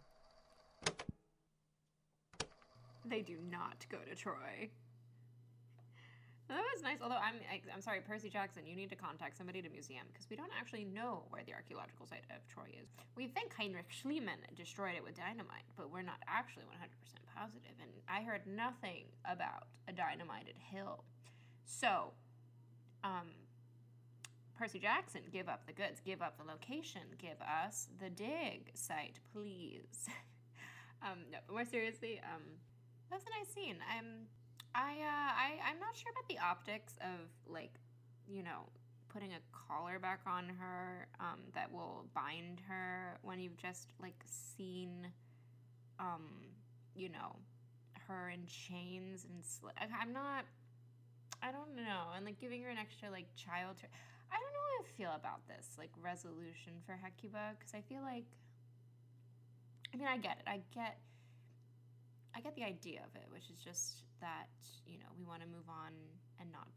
They do not go to Troy. That was nice, although I'm sorry, Percy Jackson, you need to contact somebody at a museum, because we don't actually know where the archaeological site of Troy is. We think Heinrich Schliemann destroyed it with dynamite, but we're not actually 100% positive, and I heard nothing about a dynamited hill. So, Percy Jackson, give up the goods, give up the location, give us the dig site, please. No, but more seriously, that's a nice scene. I'm not sure about the optics of, like, you know, putting a collar back on her that will bind her when you've just, like, seen, you know, her in chains and I don't know, and, like, giving her an extra, like, child. I don't know how I feel about this, like, resolution for Hecuba, because I feel like, I mean, I get it. I I get the idea of it, which is just that, we want to move on and not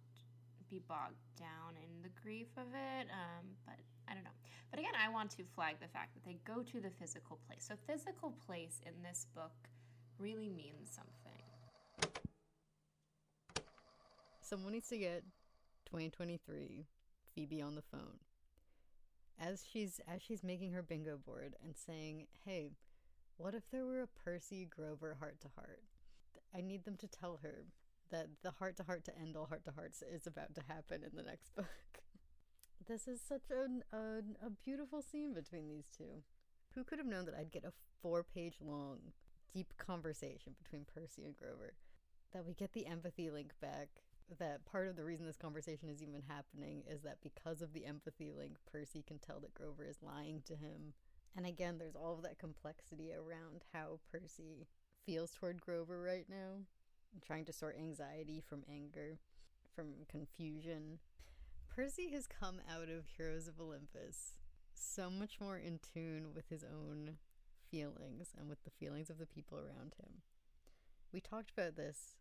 be bogged down in the grief of it. But I don't know. But again, I want to flag the fact that they go to the physical place. So physical place in this book really means something. Someone needs to get 2023 Phoebe on the phone. As she's making her bingo board and saying, hey, what if there were a Percy Grover heart-to-heart? I need them to tell her that the heart-to-heart to end all heart-to-hearts is about to happen in the next book. This is such a beautiful scene between these two. Who could have known that I'd get a 4-page long, deep conversation between Percy and Grover? That we get the empathy link back. That part of the reason this conversation is even happening is that because of the empathy link, Percy can tell that Grover is lying to him. And again, there's all of that complexity around how Percy feels toward Grover right now. Trying to sort anxiety from anger, from confusion. Percy has come out of Heroes of Olympus so much more in tune with his own feelings and with the feelings of the people around him. We talked about this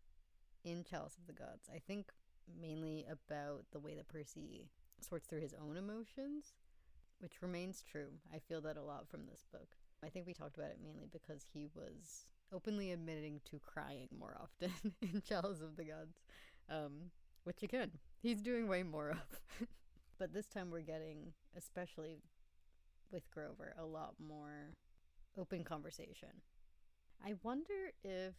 in Chalice of the Gods. I think mainly about the way that Percy sorts through his own emotions, which remains true. I feel that a lot from this book. I think we talked about it mainly because he was openly admitting to crying more often in Chalice of the Gods, which again, he's doing way more of. But this time we're getting, especially with Grover, a lot more open conversation. I wonder if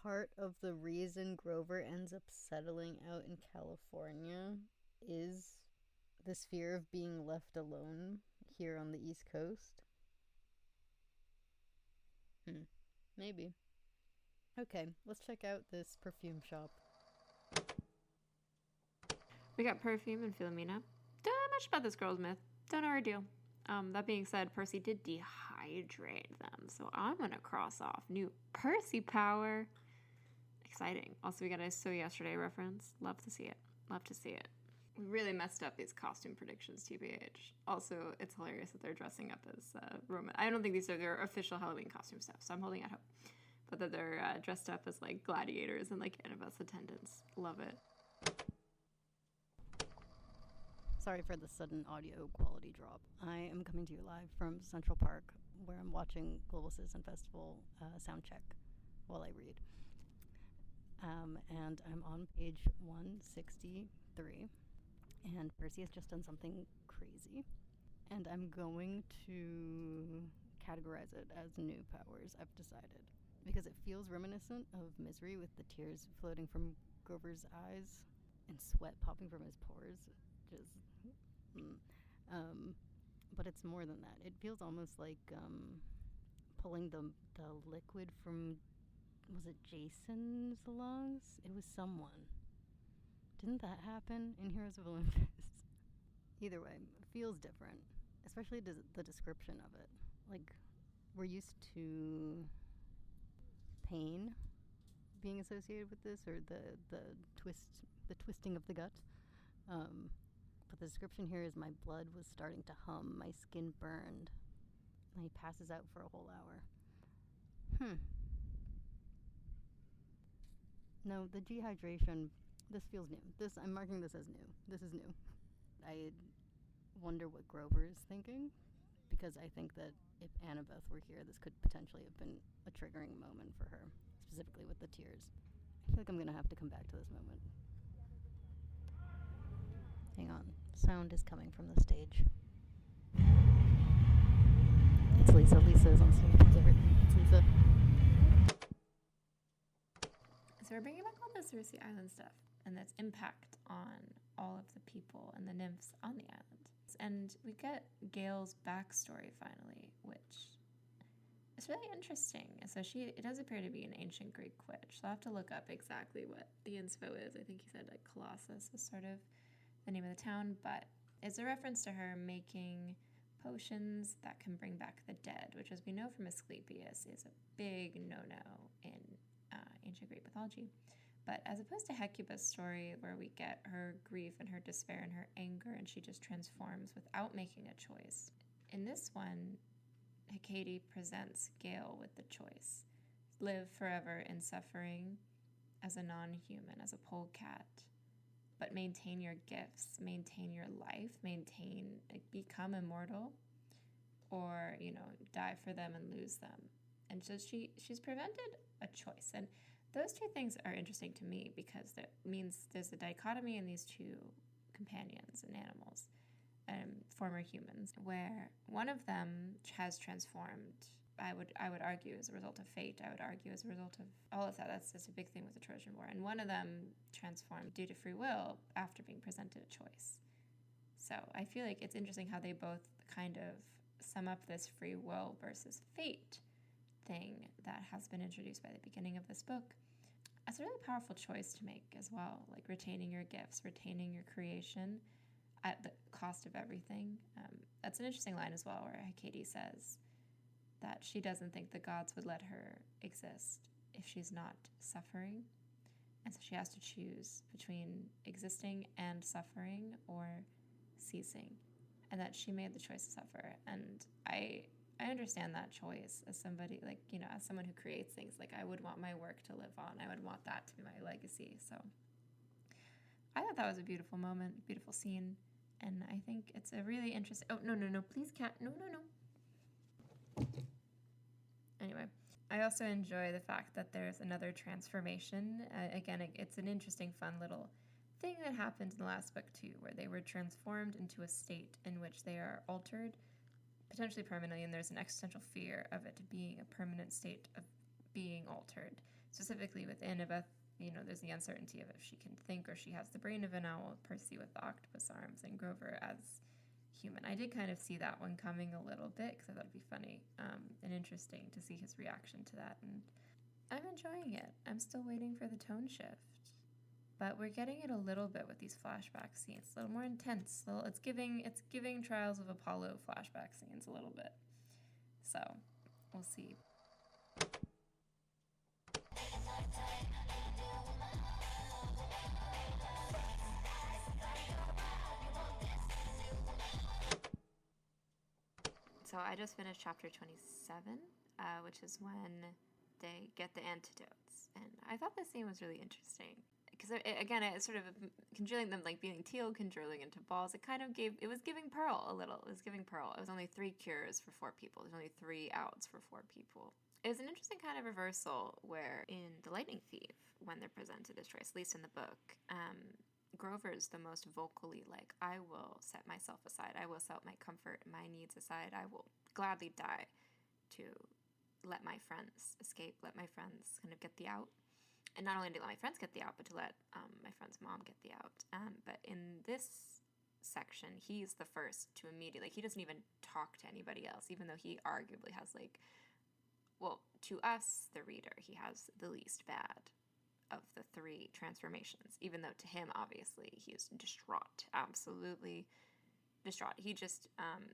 part of the reason Grover ends up settling out in California is this fear of being left alone here on the East Coast. Maybe. Okay, let's check out this perfume shop. We got Perfume and Philomena. Don't know much about this girl's myth. Don't know her deal. That being said, Percy did dehydrate them, so I'm gonna cross off new Percy power. Exciting. Also, we got a So Yesterday reference. Love to see it. Love to see it. We really messed up these costume predictions, TBH. Also, it's hilarious that they're dressing up as Roman. I don't think these are their official Halloween costume stuff, so I'm holding out hope. But that they're dressed up as, like, gladiators and, like, Annabeth's attendants. Love it. Sorry for the sudden audio quality drop. I am coming to you live from Central Park, where I'm watching Global Citizen Festival soundcheck while I read. And I'm on page 163. And Percy has just done something crazy. And I'm going to categorize it as new powers, I've decided. Because it feels reminiscent of Misery with the tears floating from Grover's eyes and sweat popping from his pores. But it's more than that. It feels almost like pulling the liquid from, was it Jason's lungs? It was someone. Didn't that happen in Heroes of Olympus? Either way, it feels different, especially the description of it. Like, we're used to pain being associated with this, or the twisting of the gut. But the description here is my blood was starting to hum, my skin burned, and he passes out for a whole hour. No, the dehydration, this feels new. I'm marking this as new. This is new. I wonder what Grover is thinking, because I think that if Annabeth were here, this could potentially have been a triggering moment for her, specifically with the tears. I feel like I'm going to have to come back to this moment. Hang on. Sound is coming from the stage. It's Lisa. Lisa is on stage. It's Lisa. So we're bringing back all the Circe Island stuff and its impact on all of the people and the nymphs on the island. And we get Gale's backstory finally, which is really interesting. So it does appear to be an ancient Greek witch. So I'll have to look up exactly what the inspo is. I think he said like Colossus is sort of the name of the town, but it's a reference to her making potions that can bring back the dead, which, as we know from Asclepius, is a big no-no in ancient Greek mythology. But as opposed to Hecuba's story, where we get her grief and her despair and her anger, and she just transforms without making a choice, in this one, Hecate presents Gale with the choice. live forever in suffering as a non-human, as a polecat, but maintain your gifts, maintain your life, become immortal, or, die for them and lose them. And so she's prevented a choice. And those two things are interesting to me because that means there's a dichotomy in these two companions and animals, former humans, where one of them has transformed. I would argue as a result of fate. I would argue as a result of all of that. That's a big thing with the Trojan War. And one of them transformed due to free will after being presented a choice. So I feel like it's interesting how they both kind of sum up this free will versus fate thing that has been introduced by the beginning of this book. It's a really powerful choice to make as well, like retaining your gifts, retaining your creation at the cost of everything. That's an interesting line as well, where Katie says that she doesn't think the gods would let her exist if she's not suffering. And so she has to choose between existing and suffering or ceasing, and that she made the choice to suffer. And I understand that choice as somebody, as someone who creates things. Like, I would want my work to live on. I would want that to be my legacy. So I thought that was a beautiful moment, beautiful scene. And I think it's a really interesting... Oh, no, please, cat. No. Anyway, I also enjoy the fact that there's another transformation. Again, it's an interesting, fun little thing that happened in the last book too, where they were transformed into a state in which they are altered, potentially permanently, and there's an existential fear of it being a permanent state of being altered. Specifically with Annabeth, there's the uncertainty of if she can think or she has the brain of an owl, Percy with the octopus arms, and Grover as human. I did kind of see that one coming a little bit because I thought it'd be funny and interesting to see his reaction to that, and I'm enjoying it. I'm still waiting for the tone shift. But we're getting it a little bit with these flashback scenes. A little more intense. It's giving Trials of Apollo flashback scenes a little bit. So, we'll see. So I just finished chapter 27, which is when they get the antidotes. And I thought this scene was really interesting. Because, it's sort of conjuring them, like being teal, conjuring into balls. It was giving Pearl a little. It was giving Pearl. It was only 3 cures for 4 people. There's only 3 outs for 4 people. It was an interesting kind of reversal where in The Lightning Thief, when they're presented this choice, at least in the book, Grover's the most vocally like, I will set myself aside. I will set my comfort, my needs aside. I will gladly die to let my friends escape, let my friends kind of get the out. And not only to let my friends get the out, but to let my friend's mom get the out. But in this section, he's the first to immediately, he doesn't even talk to anybody else, even though he arguably has to us, the reader, he has the least bad of the 3 transformations, even though to him, obviously, he is distraught, absolutely distraught. He just,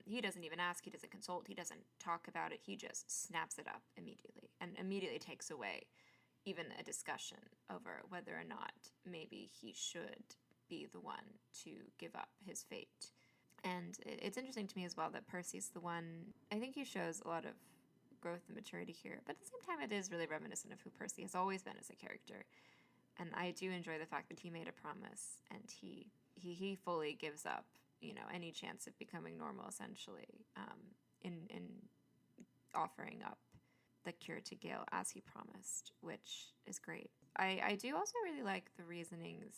he doesn't even ask, he doesn't consult, he doesn't talk about it, he just snaps it up immediately, and immediately takes away even a discussion over whether or not maybe he should be the one to give up his fate. And it's interesting to me as well that Percy's the one, I think he shows a lot of growth and maturity here, but at the same time it is really reminiscent of who Percy has always been as a character. And I do enjoy the fact that he made a promise and he fully gives up, any chance of becoming normal, essentially, in offering up the cure to Gale as he promised, which is great. I do also really like the reasonings.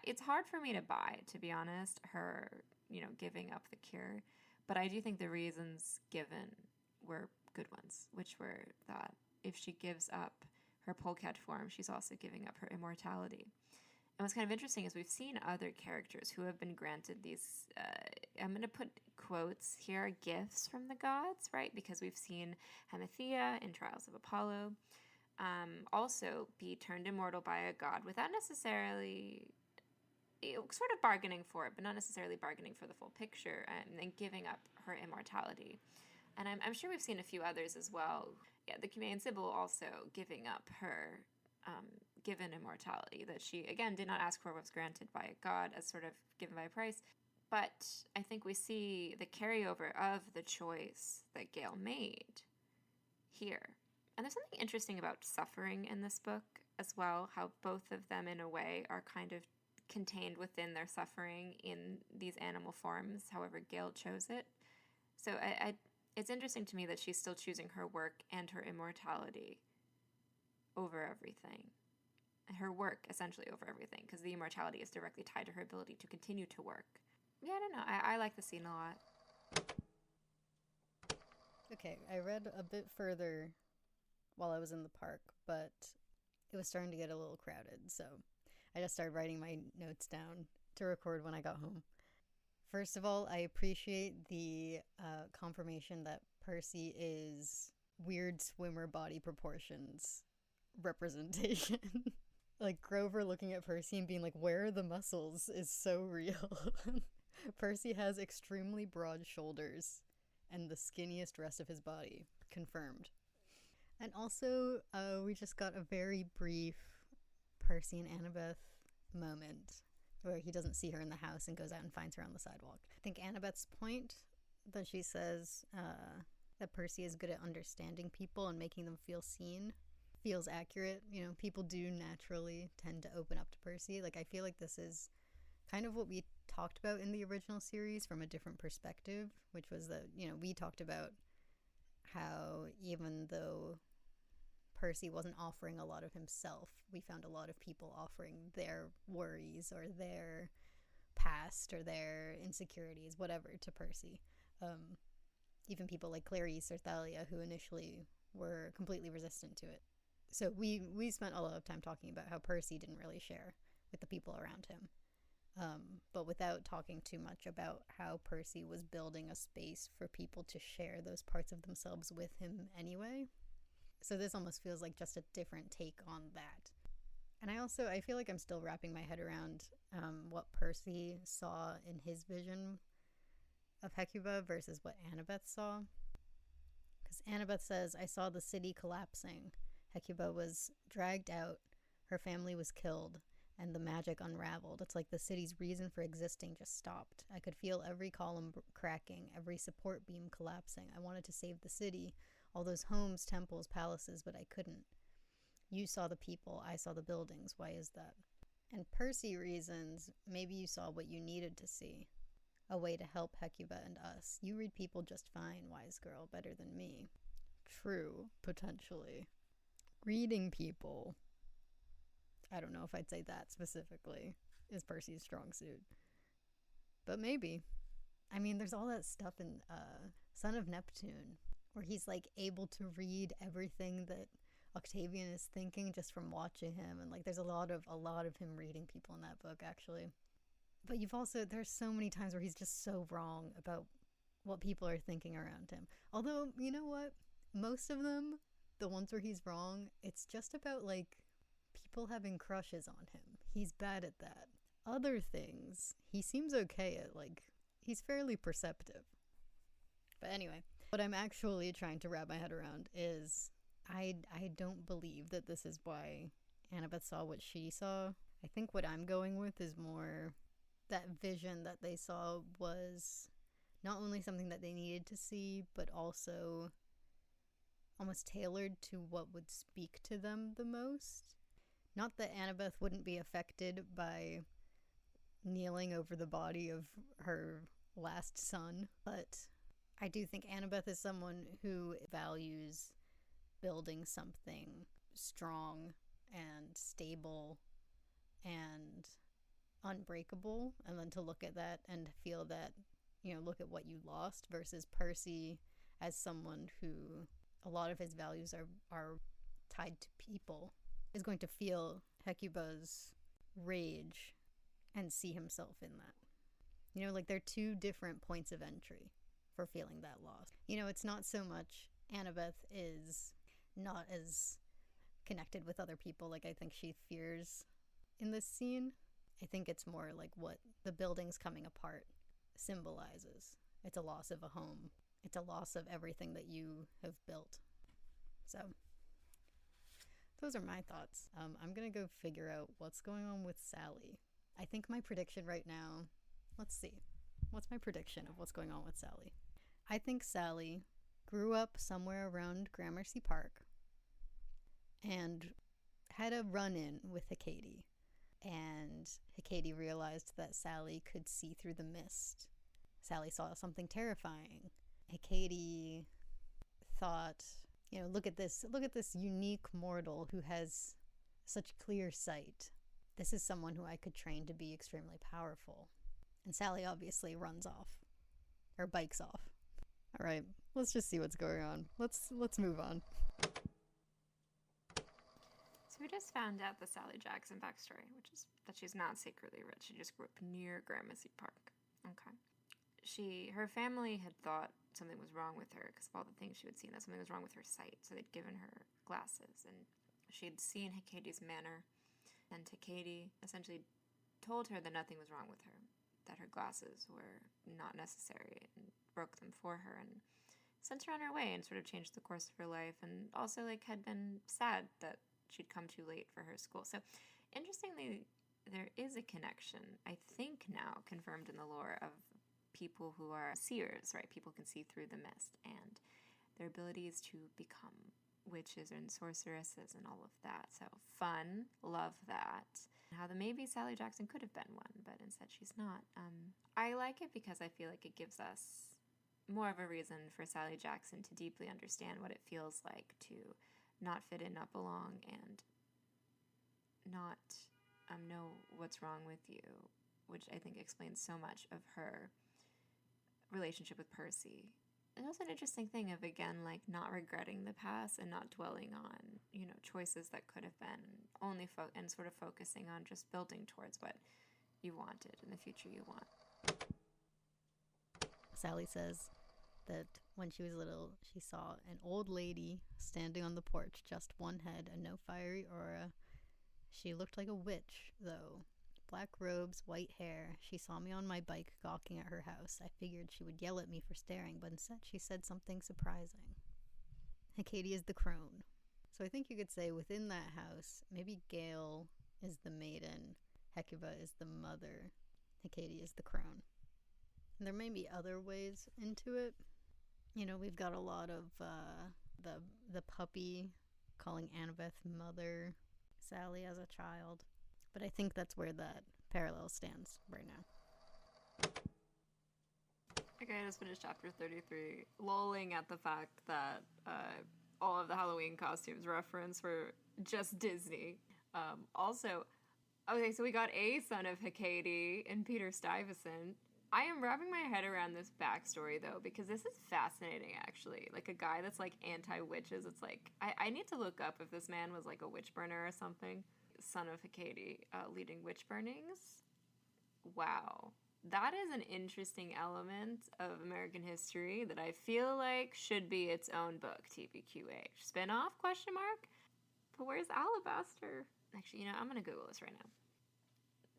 It's hard for me to buy, to be honest, her, giving up the cure, but I do think the reasons given were good ones, which were that if she gives up her polecat form, she's also giving up her immortality. And what's kind of interesting is we've seen other characters who have been granted these, I'm going to put quotes here, gifts from the gods, right? Because we've seen Hemethea in Trials of Apollo also be turned immortal by a god without necessarily, sort of bargaining for it, but not necessarily bargaining for the full picture, and then giving up her immortality. And I'm sure we've seen a few others as well. Yeah, the Cumaean Sibyl also giving up her given immortality that she, again, did not ask for, was granted by a god as sort of given by a price. But I think we see the carryover of the choice that Gale made here. And there's something interesting about suffering in this book as well, how both of them in a way are kind of contained within their suffering in these animal forms, however Gale chose it. So it's interesting to me that she's still choosing her work and her immortality over everything. Her work, essentially, over everything, because the immortality is directly tied to her ability to continue to work. Yeah, I don't know. I like the scene a lot. Okay, I read a bit further while I was in the park, but it was starting to get a little crowded, so I just started writing my notes down to record when I got home. First of all, I appreciate the confirmation that Percy is weird swimmer body proportions representation. Like, Grover looking at Percy and being like, where are the muscles, is so real. Percy has extremely broad shoulders and the skinniest rest of his body. Confirmed. And also, we just got a very brief Percy and Annabeth moment where he doesn't see her in the house and goes out and finds her on the sidewalk. I think Annabeth's point that she says that Percy is good at understanding people and making them feel seen feels accurate. You know, people do naturally tend to open up to Percy. Like, I feel like this is kind of what we talked about in the original series from a different perspective, which was that, you know, we talked about how even though Percy wasn't offering a lot of himself, we found a lot of people offering their worries or their past or their insecurities, whatever, to Percy. Even people like Clarice or Thalia, who initially were completely resistant to it. So we spent a lot of time talking about how Percy didn't really share with the people around him. But without talking too much about how Percy was building a space for people to share those parts of themselves with him anyway. So this almost feels like just a different take on that. And I feel like I'm still wrapping my head around what Percy saw in his vision of Hecuba versus what Annabeth saw. Because Annabeth says, I saw the city collapsing. Hecuba was dragged out, her family was killed, and the magic unraveled. It's like the city's reason for existing just stopped. I could feel every column cracking, every support beam collapsing. I wanted to save the city, all those homes, temples, palaces, but I couldn't. You saw the people, I saw the buildings. Why is that? And Percy reasons, maybe you saw what you needed to see. A way to help Hecuba and us. You read people just fine, wise girl, better than me. True, potentially. Reading people, I don't know if I'd say that specifically is Percy's strong suit. But maybe. I mean, there's all that stuff in Son of Neptune, where he's like able to read everything that Octavian is thinking just from watching him, and like there's a lot of him reading people in that book, actually. But there's so many times where he's just so wrong about what people are thinking around him. Although, you know what? Most of them, the ones where he's wrong, it's just about like people having crushes on him. He's bad at that. Other things, he seems okay at, like, he's fairly perceptive. But anyway, what I'm actually trying to wrap my head around is I don't believe that this is why Annabeth saw what she saw. I think what I'm going with is more that vision that they saw was not only something that they needed to see, but also almost tailored to what would speak to them the most. Not that Annabeth wouldn't be affected by kneeling over the body of her last son, but I do think Annabeth is someone who values building something strong and stable and unbreakable, and then to look at that and feel that, you know, look at what you lost, versus Percy as someone who a lot of his values are tied to people, is going to feel Hecuba's rage and see himself in that. You know, like, they're two different points of entry for feeling that loss. You know, it's not so much Annabeth is not as connected with other people like I think she fears in this scene. I think it's more like what the buildings coming apart symbolizes. It's a loss of a home. It's a loss of everything that you have built. So those are my thoughts. I'm gonna go figure out what's going on with Sally. I think my prediction right now, let's see. What's my prediction of what's going on with Sally? I think Sally grew up somewhere around Gramercy Park, and had a run-in with Hecate. And Hecate realized that Sally could see through the mist. Sally saw something terrifying. Hecate thought, look at this unique mortal who has such clear sight. This is someone who I could train to be extremely powerful. And Sally obviously runs off, or bikes off. All right, let's just see what's going on. Let's move on. So we just found out the Sally Jackson backstory, which is that she's not secretly rich. She just grew up near Gramercy Park. Okay. Her family had thought something was wrong with her because of all the things she would seen, that something was wrong with her sight. So they'd given her glasses, and she'd seen Hecate's manner. And Hecate essentially told her that nothing was wrong with her, that her glasses were not necessary, and broke them for her and sent her on her way and sort of changed the course of her life, and also had been sad that she'd come too late for her school. So interestingly, there is a connection, I think now confirmed in the lore, of people who are seers, right? People can see through the mist, and their abilities to become witches and sorceresses and all of that. So fun, love that. How maybe Sally Jackson could have been one, but instead she's not. I like it because I feel like it gives us more of a reason for Sally Jackson to deeply understand what it feels like to not fit in, not belong, and not know what's wrong with you, which I think explains so much of her relationship with Percy. It's also an interesting thing of, again, not regretting the past and not dwelling on, choices that could have been, and sort of focusing on just building towards what you wanted in the future you want. Sally says that when she was little, she saw an old lady standing on the porch, just one head and no fiery aura. She looked like a witch, though. Black robes, white hair. She saw me on my bike gawking at her house. I figured she would yell at me for staring, but instead she said something surprising. Hecate is the crone. So I think you could say within that house, maybe Gale is the maiden, Hecuba is the mother, Hecate is the crone. And there may be other ways into it. We've got a lot of the puppy calling Annabeth mother, Sally as a child. But I think that's where that parallel stands right now. Okay, I just finished chapter 33, lolling at the fact that all of the Halloween costumes referenced were just Disney. Also, okay, so we got a son of Hecate in Peter Stuyvesant. I am wrapping my head around this backstory, though, because this is fascinating, actually. A guy that's, anti-witches. It's I need to look up if this man was, a witch burner or something. Son of Hecate leading witch burnings. Wow. That is an interesting element of American history that I feel like should be its own book, TBQH. Spin-off, ? But where's Alabaster? Actually, I'm going to Google this right now.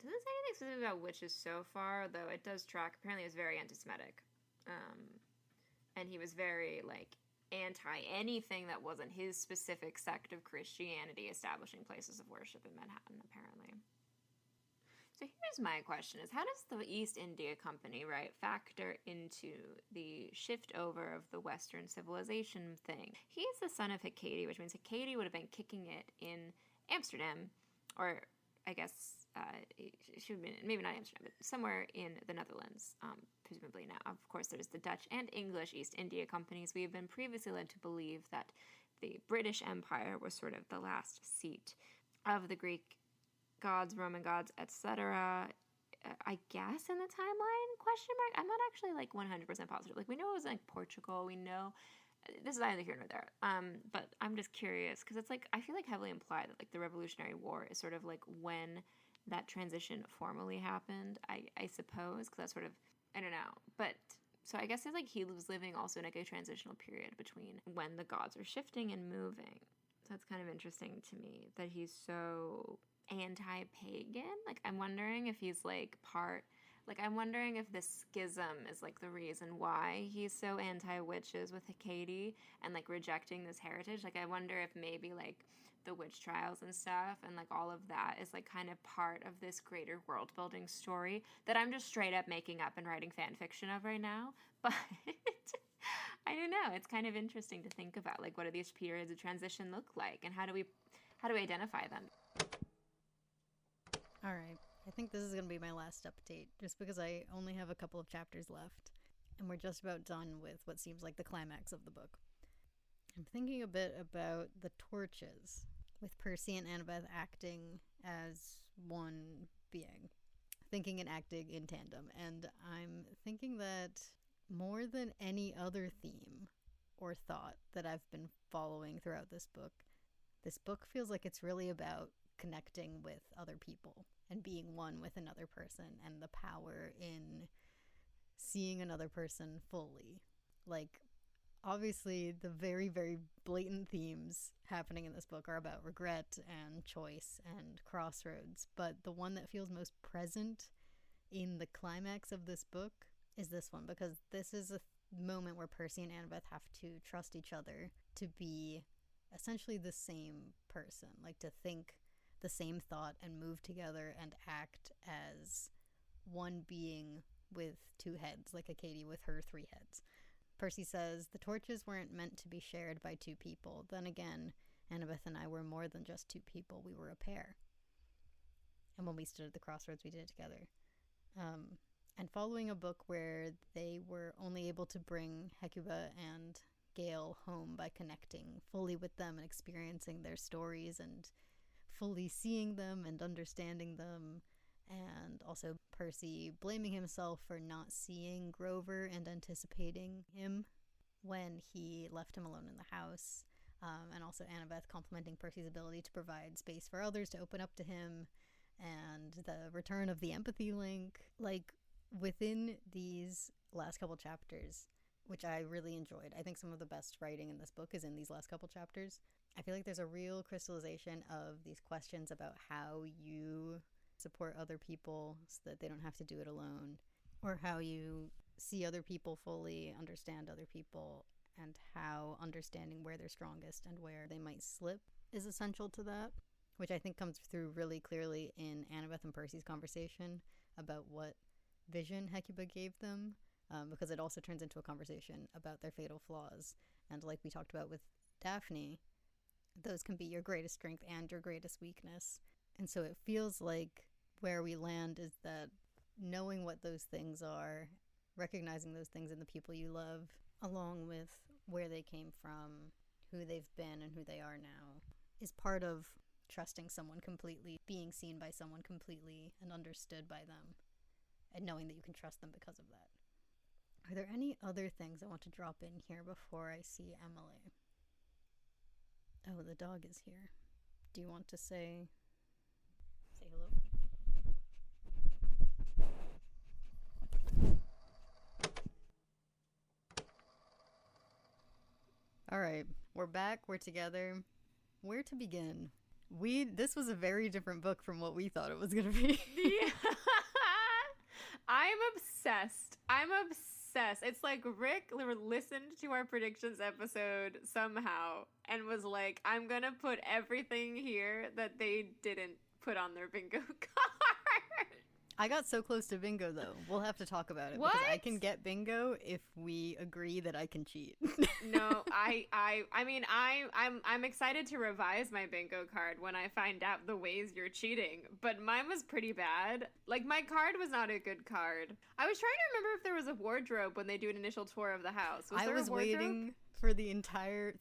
Doesn't say anything specific about witches so far, though it does track. Apparently, it was very anti-Semitic. And he was very, anti anything that wasn't his specific sect of Christianity establishing places of worship in Manhattan, apparently. So here's my question is, how does the East India Company, right, factor into the shift over of the Western civilization thing? He's the son of Hecate, which means Hecate would have been kicking it in Amsterdam, or I guess she would have been, maybe not Amsterdam, but somewhere in the Netherlands, presumably now. Of course, there's the Dutch and English East India Companies. We have been previously led to believe that the British Empire was sort of the last seat of the Greek gods, Roman gods, etc. I guess in the timeline, ? I'm not actually 100% positive. We know it was Portugal. We know this is neither here nor there. But I'm just curious because it's I feel heavily implied that the Revolutionary War is sort of when that transition formally happened. I suppose because that's sort of, I don't know. But so I guess it's he was living also in a transitional period between when the gods are shifting and moving. So that's kind of interesting to me that he's so anti-pagan. I'm wondering if he's part. I'm wondering if this schism is the reason why he's so anti-witches with Hecate and rejecting this heritage. I wonder if maybe the witch trials and stuff and all of that is kind of part of this greater world building story that I'm just straight up making up and writing fan fiction of right now. But I don't know. It's kind of interesting to think about, like, what do these periods of transition look like, and how do we identify them? All right. I think this is going to be my last update, just because I only have a couple of chapters left, and we're just about done with what seems like the climax of the book. I'm thinking a bit about the torches, with Percy and Annabeth acting as one being, thinking and acting in tandem, and I'm thinking that more than any other theme or thought that I've been following throughout this book feels like it's really about connecting with other people and being one with another person, and the power in seeing another person fully. Like, obviously, the very, very blatant themes happening in this book are about regret and choice and crossroads, but the one that feels most present in the climax of this book is this one, because this is a moment where Percy and Annabeth have to trust each other to be essentially the same person, like to think the same thought and move together and act as one being with two heads, like a Katie with her three heads. Percy says, the torches weren't meant to be shared by two people. Then again, Annabeth and I were more than just two people. We were a pair. And when we stood at the crossroads, we did it together. And following a book where they were only able to bring Hecuba and Gale home by connecting fully with them and experiencing their stories and fully seeing them and understanding them, and also Percy blaming himself for not seeing Grover and anticipating him when he left him alone in the house, and also Annabeth complimenting Percy's ability to provide space for others to open up to him, and the return of the empathy link. Like, within these last couple chapters, which I really enjoyed, I think some of the best writing in this book is in these last couple chapters. I feel like there's a real crystallization of these questions about how you support other people so that they don't have to do it alone, or how you see other people fully, understand other people, and how understanding where they're strongest and where they might slip is essential to that, which I think comes through really clearly in Annabeth and Percy's conversation about what vision Hecuba gave them, because it also turns into a conversation about their fatal flaws. And like we talked about with Daphne, those can be your greatest strength and your greatest weakness. And so it feels like where we land is that knowing what those things are, recognizing those things in the people you love, along with where they came from, who they've been, and who they are now, is part of trusting someone completely, being seen by someone completely and understood by them, and knowing that you can trust them because of that. Are there any other things I want to drop in here before I see Emily? Oh, the dog is here. Do you want to say hello? All right, we're back, we're together. Where to begin? This was a very different book from what we thought it was going to be. Yeah. I'm obsessed. It's like Rick listened to our predictions episode somehow and was like, I'm going to put everything here that they didn't put on their bingo card. I got so close to bingo, though. We'll have to talk about it. What? Because I can get bingo if we agree that I can cheat. No, I'm excited to revise my bingo card when I find out the ways you're cheating. But mine was pretty bad. Like, my card was not a good card. I was trying to remember if there was a wardrobe when they do an initial tour of the house. I was waiting for the entire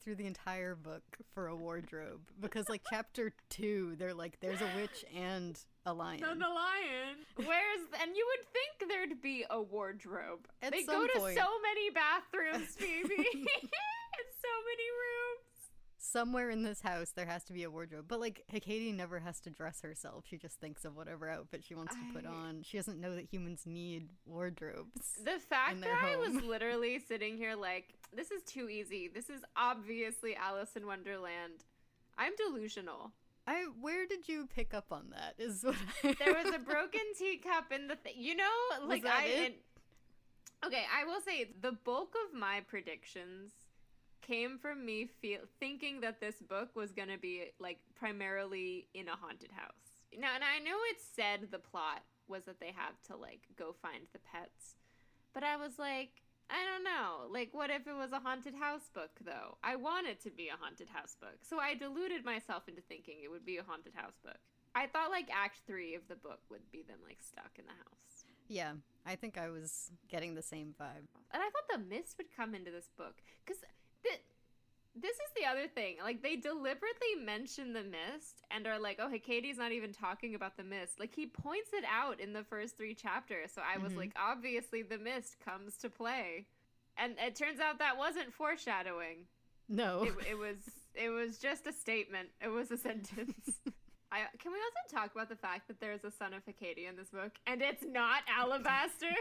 book for a wardrobe, because like chapter 2, they're like, there's a witch and a lion. And a lion. And you would think there'd be a wardrobe. They go to point. so many bathrooms, Phoebe. And so many rooms. Somewhere in this house there has to be a wardrobe. But like, Katie never has to dress herself. She just thinks of whatever outfit she wants to put on. She doesn't know that humans need wardrobes. The fact that I was home. literally sitting here like, this is too easy. This is obviously Alice in Wonderland. I'm delusional. Where did you pick up on that? Is what There was a broken teacup in the thing. You know, like okay, I will say the bulk of my predictions came from me thinking that this book was going to be like primarily in a haunted house. Now, and I know it said the plot was that they have to like go find the pets, but I was like, I don't know. Like, what if it was a haunted house book, though? I want it to be a haunted house book. So I deluded myself into thinking it would be a haunted house book. I thought, like, Act 3 of the book would be them, like, stuck in the house. Yeah, I think I was getting the same vibe. And I thought the mist would come into this book. Because this is the other thing. Like, they deliberately mention the mist and are like, oh, hey, Katie's not even talking about the mist. Like, he points it out in the first 3 chapters. So I was like, obviously the mist comes to play. And it turns out that wasn't foreshadowing. No. It was just a statement. It was a sentence. Can we also talk about the fact that there's a son of Hecate in this book, and it's not Alabaster?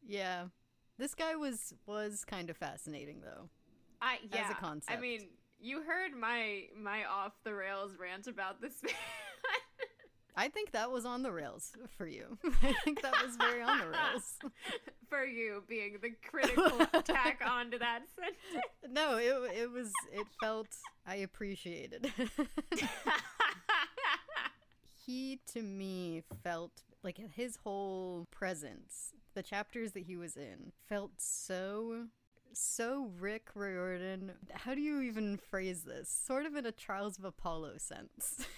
Yeah. This guy was kind of fascinating, though. Yeah. As a concept. I mean, you heard my off-the-rails rant about this man. I think that was on the rails for you. I think that was very on the rails. For you being the critical attack onto that sentence. No, it felt, I appreciated. He, to me, felt like his whole presence, the chapters that he was in, felt so Rick Riordan. How do you even phrase this? Sort of in a Trials of Apollo sense.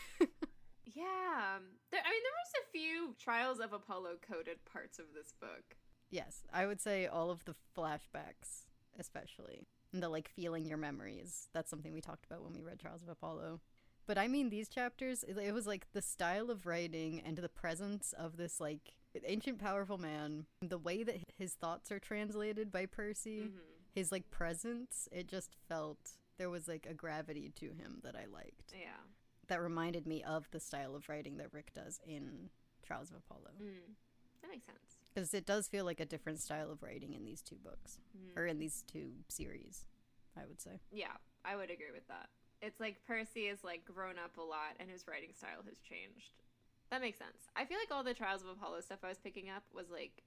Yeah. There was a few Trials of Apollo coded parts of this book. Yes, I would say all of the flashbacks, especially. And the, like, feeling your memories. That's something we talked about when we read Trials of Apollo. But I mean, these chapters, it was like the style of writing and the presence of this, like, ancient powerful man, the way that his thoughts are translated by Percy, his, like, presence, it just felt there was, like, a gravity to him that I liked. Yeah. That reminded me of the style of writing that Rick does in Trials of Apollo. That makes sense. Because it does feel like a different style of writing in these 2 books. Or in these 2 series, I would say. Yeah, I would agree with that. It's like Percy is, like, grown up a lot and his writing style has changed. That makes sense. I feel like all the Trials of Apollo stuff I was picking up was, like,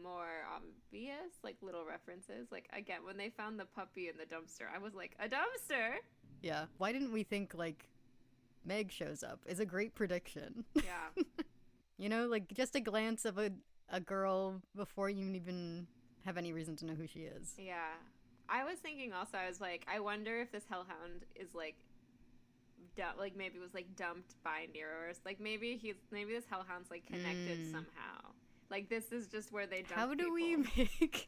more obvious, like, little references. Like, again, when they found the puppy in the dumpster, I was like, a dumpster? Yeah. Why didn't we think, like, Meg shows up? Is a great prediction. Yeah. You know, like, just a glance of a girl before you even have any reason to know who she is. Yeah. I was thinking also, I was like, I wonder if this hellhound is, like, maybe was, like, dumped by Nero, or, like, maybe this hellhound's, like, connected somehow. Like, this is just where they dump How do people. we make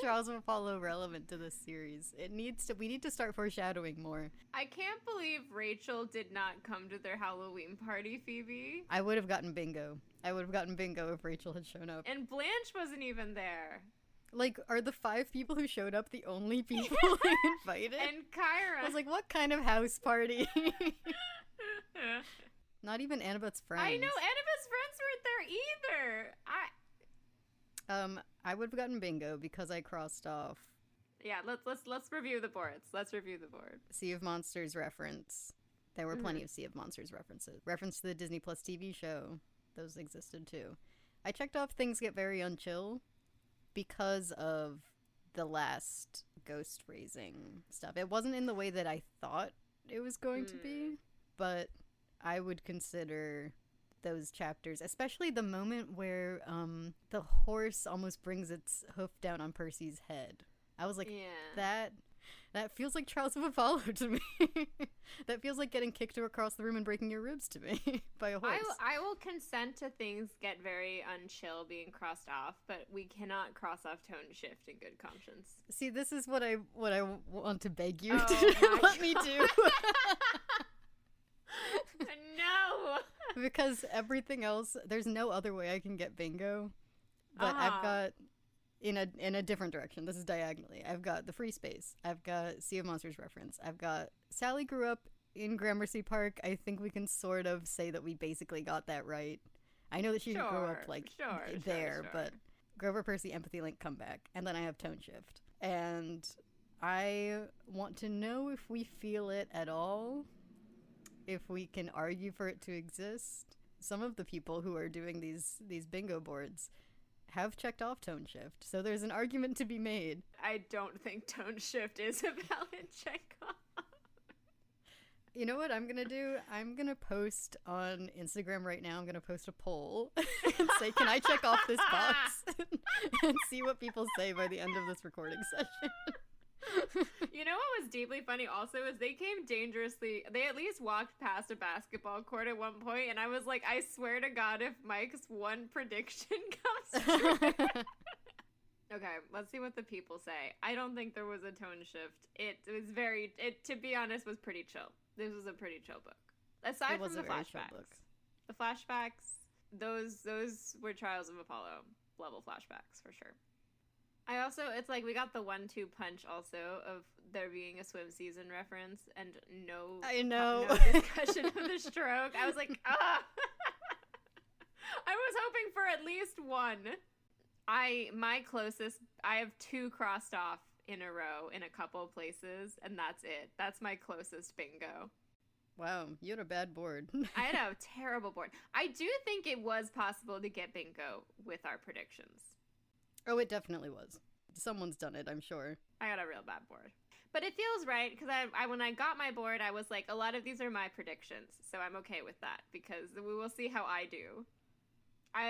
Trials of Apollo relevant to this series? We need to start foreshadowing more. I can't believe Rachel did not come to their Halloween party, Phoebe. I would have gotten bingo. If Rachel had shown up. And Blanche wasn't even there. Like, are the 5 people who showed up the only people invited? And Kyra. I was like, what kind of house party? Not even Annabeth's friends. I know, Annabeth's friends weren't there either. I would have gotten bingo because I crossed off. Yeah, let's review the boards. Let's review the board. Sea of Monsters reference. There were plenty of Sea of Monsters references. Reference to the Disney Plus TV show. Those existed too. I checked off Things Get Very Unchill because of the last ghost raising stuff. It wasn't in the way that I thought it was going to be, but I would consider those chapters, especially the moment where the horse almost brings its hoof down on Percy's head. I was like, that feels like Trials of Apollo to me. That feels like getting kicked across the room and breaking your ribs to me by a horse. I will consent to Things Get Very Unchill being crossed off, but we cannot cross off Tone Shift in good conscience. See, this is what I want to beg you to let me do. No! Because everything else, there's no other way I can get bingo. But I've got, in a different direction, this is diagonally, I've got the free space. I've got Sea of Monsters reference. I've got Sally grew up in Gramercy Park. I think we can sort of say that we basically got that right. I know that she grew up, like, there, but Grover Percy Empathy Link comeback. And then I have Tone Shift. And I want to know if we feel it at all. If we can argue for it to exist. Some of the people who are doing these bingo boards have checked off Tone Shift, so there's an argument to be made. I don't think Tone Shift is a valid check off. You know what I'm gonna do? I'm gonna post on Instagram right now. I'm gonna post a poll and say, "Can I check off this box?" and see what people say by the end of this recording session. You know what was deeply funny also is they came dangerously. They at least walked past a basketball court at one point, and I was like, I swear to God, if Mike's one prediction comes true. Okay, let's see what the people say. I don't think there was a tone shift. It was very, to be honest, was pretty chill. This was a pretty chill book. Aside from the flashbacks. The flashbacks, those were Trials of Apollo level flashbacks for sure. I also, it's like we got the 1-2 punch also of there being a swim season reference and no discussion of the stroke. I was like, ah! I was hoping for at least one. I have 2 crossed off in a row in a couple of places, and that's it. That's my closest bingo. Wow, you had a bad board. I had a terrible board. I do think it was possible to get bingo with our predictions. Oh, it definitely was. Someone's done it, I'm sure. I got a real bad board. But it feels right, because I when I got my board, I was like, a lot of these are my predictions, so I'm okay with that, because we will see how I do.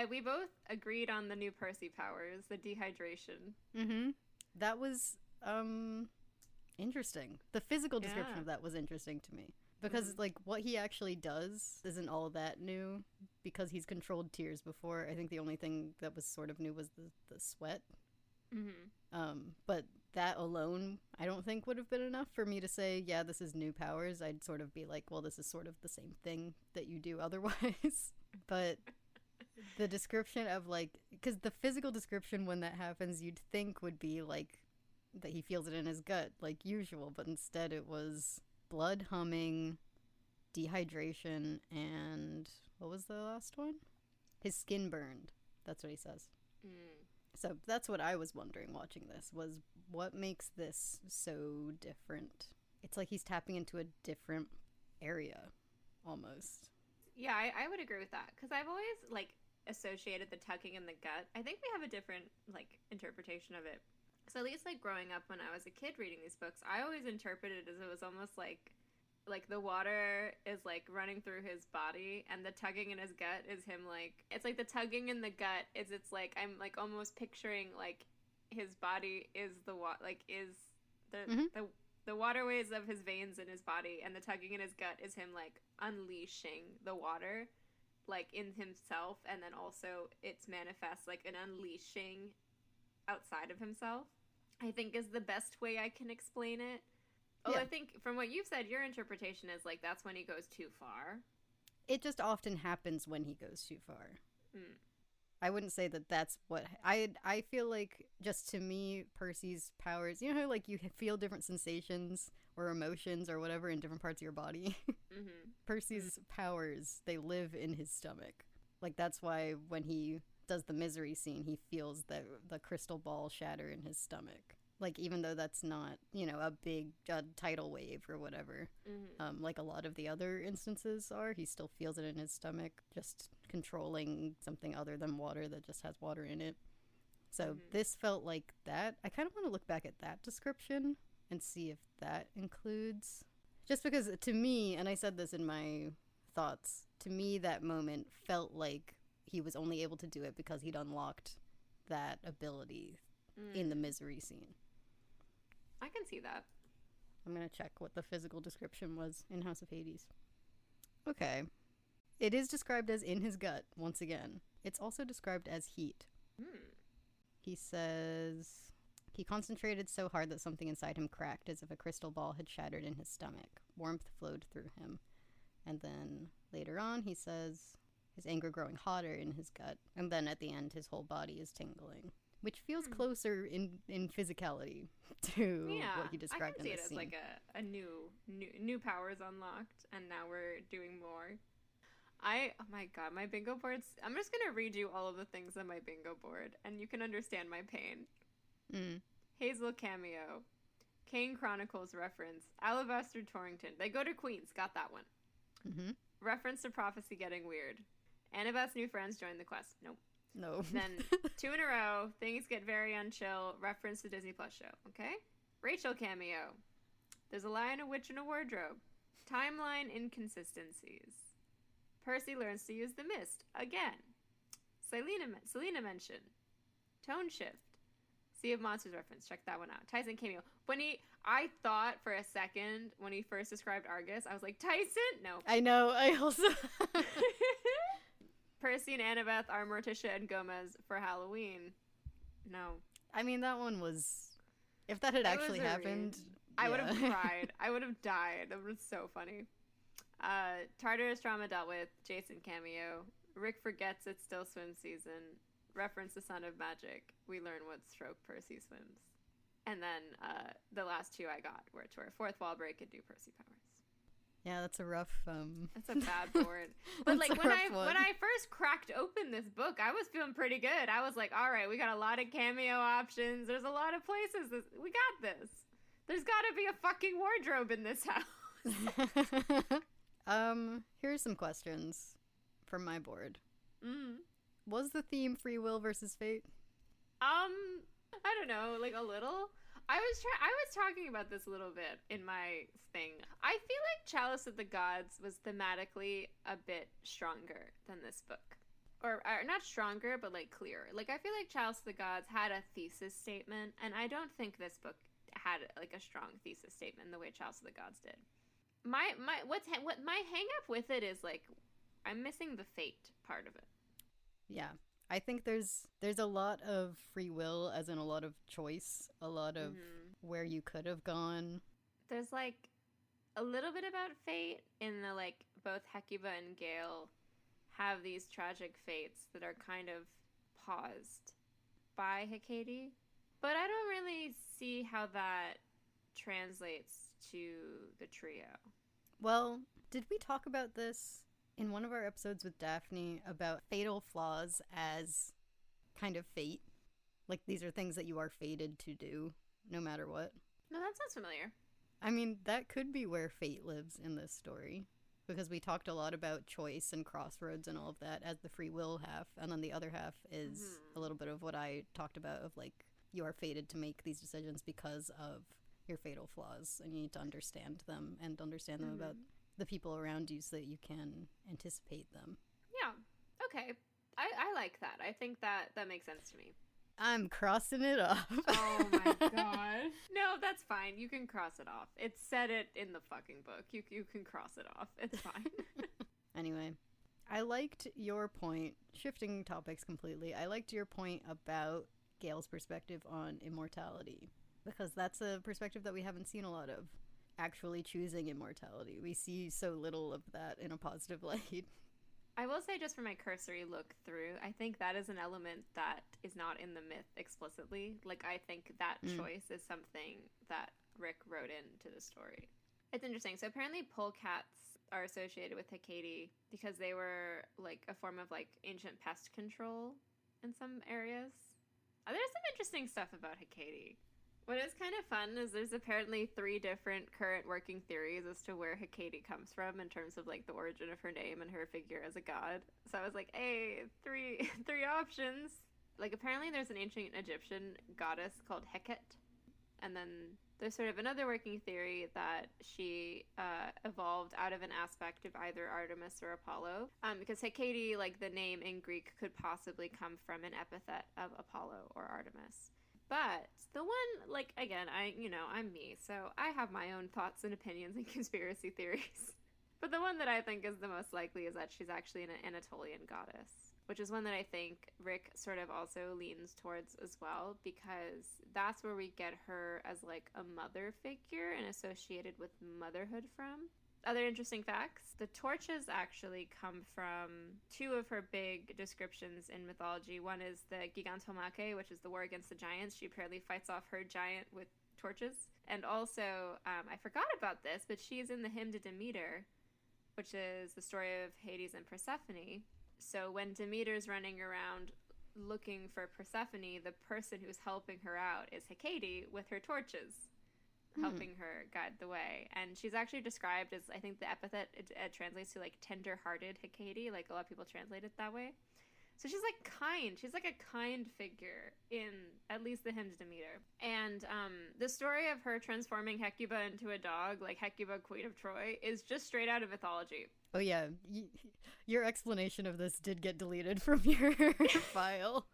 We both agreed on the new Percy powers, the dehydration. Mm-hmm. That was, interesting. The physical description of that was interesting to me. Because, like, what he actually does isn't all that new, because he's controlled tears before. I think the only thing that was sort of new was the sweat. Mm-hmm. But that alone, I don't think would have been enough for me to say, yeah, this is new powers. I'd sort of be like, well, this is sort of the same thing that you do otherwise. But the description of, like, because the physical description when that happens, you'd think would be, like, that he feels it in his gut, like usual. But instead it was blood humming, dehydration, and what was the last one? His skin burned. That's what he says. So that's what I was wondering watching this, was what makes this so different? It's like he's tapping into a different area, almost. Yeah, I would agree with that, because I've always, like, associated the tugging in the gut. I think we have a different, like, interpretation of it. So at least, like, growing up when I was a kid reading these books, I always interpreted it as it was almost like the water is, like, running through his body, and the tugging in his gut is him, like, it's like the tugging in the gut is, it's like, I'm, like, almost picturing, like, his body is the the waterways of his veins in his body, and the tugging in his gut is him, like, unleashing the water, like, in himself, and then also it's manifests, like, an unleashing outside of himself, I think is the best way I can explain it. Although I think from what you've said, your interpretation is, like, that's when he goes too far. It just often happens when he goes too far. I wouldn't say that that's what... I feel like, just to me, Percy's powers... You know how, like, you feel different sensations or emotions or whatever in different parts of your body? Percy's powers, they live in his stomach. Like, that's why when he does the misery scene, he feels the crystal ball shatter in his stomach. Like, even though that's not, you know, a big tidal wave or whatever, like a lot of the other instances are, he still feels it in his stomach, just controlling something other than water that just has water in it. So this felt like that. I kind of want to look back at that description and see if that includes... Just because, to me, and I said this in my thoughts, to me that moment felt like he was only able to do it because he'd unlocked that ability in the misery scene. I can see that. I'm going to check what the physical description was in House of Hades. Okay. It is described as in his gut, once again. It's also described as heat. He says, he concentrated so hard that something inside him cracked as if a crystal ball had shattered in his stomach. Warmth flowed through him. And then later on, he says, his anger growing hotter in his gut. And then at the end, his whole body is tingling. Which feels closer in physicality to what he described in this scene. I can see it as like a new powers unlocked, and now we're doing more. Oh my god, my bingo boards. I'm just gonna read you all of the things on my bingo board, and you can understand my pain. Hazel cameo, Kane Chronicles reference, Alabaster Torrington. They go to Queens. Got that one. Reference to prophecy getting weird. Annabeth's new friends join the quest. Nope. No. Then 2 in a row, things get very unchill, reference to Disney Plus show, okay? Rachel cameo. There's a lion, a witch, and a wardrobe. Timeline inconsistencies. Percy learns to use the mist again. Selena mention. Tone shift. Sea of Monsters reference. Check that one out. Tyson cameo. I thought for a second when he first described Argus, I was like, Tyson? No. I know. I also. Percy and Annabeth are Morticia and Gomez for Halloween. No. I mean, that one was. If that had actually happened. I would have cried. I would have died. That was so funny. Tartarus trauma dealt with. Jason cameo. Rick forgets it's still swim season. Reference the Son of Magic. We learn what stroke Percy swims. And then the last two I got were to our fourth wall break and do Percy powers. Yeah, that's a rough. That's a bad board. But like when I first cracked open this book, I was feeling pretty good. I was like, all right, we got a lot of cameo options. There's a lot of places. We got this. There's got to be a fucking wardrobe in this house. Here's some questions from my board. Was the theme free will versus fate? I don't know, like a little. I was talking about this a little bit in my thing. I feel like Chalice of the Gods was thematically a bit stronger than this book. Or not stronger, but like clearer. Like I feel like Chalice of the Gods had a thesis statement, and I don't think this book had like a strong thesis statement the way Chalice of the Gods did. My hang up with it is like I'm missing the fate part of it. Yeah. I think there's a lot of free will, as in a lot of choice, a lot of where you could have gone. There's like a little bit about fate in the like both Hecuba and Gale have these tragic fates that are kind of paused by Hecate. But I don't really see how that translates to the trio. Well, did we talk about this in one of our episodes with Daphne about fatal flaws as kind of fate? Like, these are things that you are fated to do, no matter what. No, that sounds familiar. I mean, that could be where fate lives in this story. Because we talked a lot about choice and crossroads and all of that as the free will half. And then the other half is a little bit of what I talked about of, like, you are fated to make these decisions because of your fatal flaws. And you need to understand them and understand them about the people around you so that you can anticipate them. Yeah. Okay. I like that. I think that makes sense to me. I'm crossing it off. Oh my god. No, that's fine. You can cross it off. It said it in the fucking book. You can cross it off. It's fine. Anyway, I liked your point, shifting topics completely. I liked your point about Gale's perspective on immortality, because that's a perspective that we haven't seen a lot of. Actually choosing immortality. We see so little of that in a positive light. I will say, just from my cursory look through, I think that is an element that is not in the myth explicitly. Like, I think that choice is something that Rick wrote into the story. It's interesting. So apparently polecats are associated with Hecate because they were like a form of like ancient pest control in some areas. There's some interesting stuff about Hecate. What is kind of fun is there's apparently 3 different current working theories as to where Hecate comes from in terms of like the origin of her name and her figure as a god. So I was like, hey, three options. Like apparently there's an ancient Egyptian goddess called Heket. And then there's sort of another working theory that she evolved out of an aspect of either Artemis or Apollo. Because Hecate, like the name in Greek, could possibly come from an epithet of Apollo or Artemis. But the one, like, again, I'm me, so I have my own thoughts and opinions and conspiracy theories. But the one that I think is the most likely is that she's actually an Anatolian goddess, which is one that I think Rick sort of also leans towards as well, because that's where we get her as, like, a mother figure and associated with motherhood from. Other interesting facts, the torches actually come from 2 of her big descriptions in mythology. One is the Gigantomachie, which is the war against the giants. She apparently fights off her giant with torches. And also, I forgot about this, but she is in the hymn to Demeter, which is the story of Hades and Persephone. So when Demeter's running around looking for Persephone, the person who's helping her out is Hecate with her torches, helping her guide the way. And she's actually described as, I think the epithet it translates to like tender-hearted Hecate, like a lot of people translate it that way. So she's like kind. She's like a kind figure in at least the Hymns Demeter. And the story of her transforming Hecuba into a dog, like Hecuba, Queen of Troy, is just straight out of mythology. Oh yeah, your explanation of this did get deleted from your file.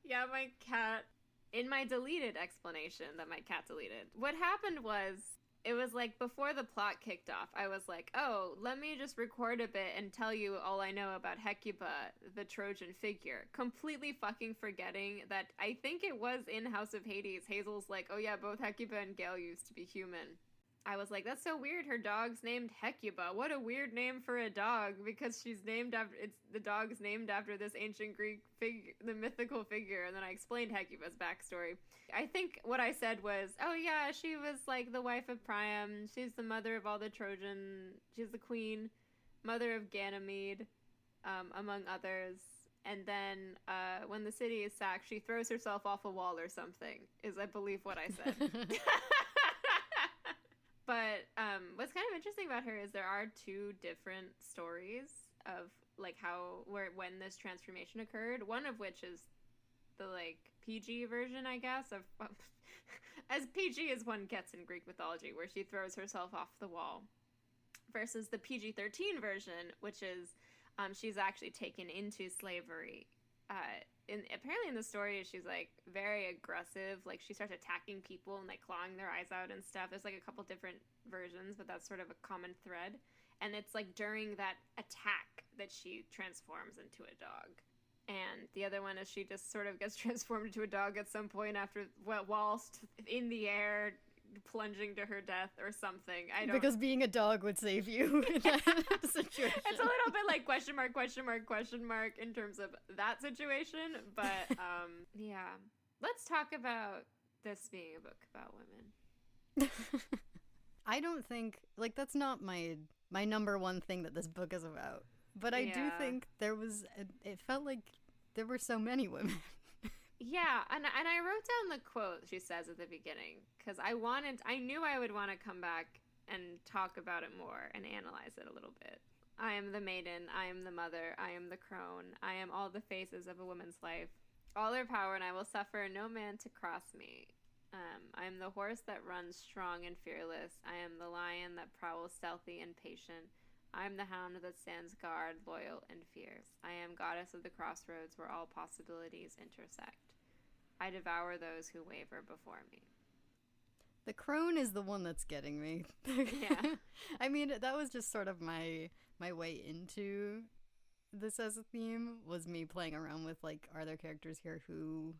Yeah, my cat, in my deleted explanation that my cat deleted, what happened was, it was like before the plot kicked off, I was like, oh, let me just record a bit and tell you all I know about Hecuba, the Trojan figure. Completely fucking forgetting that I think it was in House of Hades. Hazel's like, oh yeah, both Hecuba and Gale used to be human. I was like, that's so weird. Her dog's named Hecuba. What a weird name for a dog, because she's named after, the dog's named after this ancient Greek figure, the mythical figure. And then I explained Hecuba's backstory. I think what I said was, oh yeah, she was like the wife of Priam. She's the mother of all the Trojan. She's the queen, mother of Ganymede, among others. And then when the city is sacked, she throws herself off a wall or something, is I believe what I said. But what's kind of interesting about her is there are two different stories of like when this transformation occurred. One of which is the like PG version, I guess, of as PG as one gets in Greek mythology, where she throws herself off the wall, versus the PG-13 version, which is she's actually taken into slavery. Apparently in the story, she's like very aggressive. Like she starts attacking people and like clawing their eyes out and stuff. There's like a couple different versions, but that's sort of a common thread. And it's like during that attack that she transforms into a dog. And the other one is she just sort of gets transformed into a dog at some point after, whilst in the air, plunging to her death or something. Because being a dog would save you in that situation. It's a little bit like question mark, question mark, question mark in terms of that situation. But yeah. Let's talk about this being a book about women. I don't think, like, that's not my number one thing that this book is about. But I do think it felt like there were so many women. Yeah, and I wrote down the quote she says at the beginning, because I knew I would want to come back and talk about it more and analyze it a little bit. I am the maiden, I am the mother, I am the crone, I am all the phases of a woman's life, all her power, and I will suffer no man to cross me. I am the horse that runs strong and fearless, I am the lion that prowls stealthy and patient, I am the hound that stands guard, loyal and fierce. I am goddess of the crossroads where all possibilities intersect. I devour those who waver before me. The crone is the one that's getting me. Yeah. I mean, that was just sort of my way into this as a theme, was me playing around with, like, are there characters here who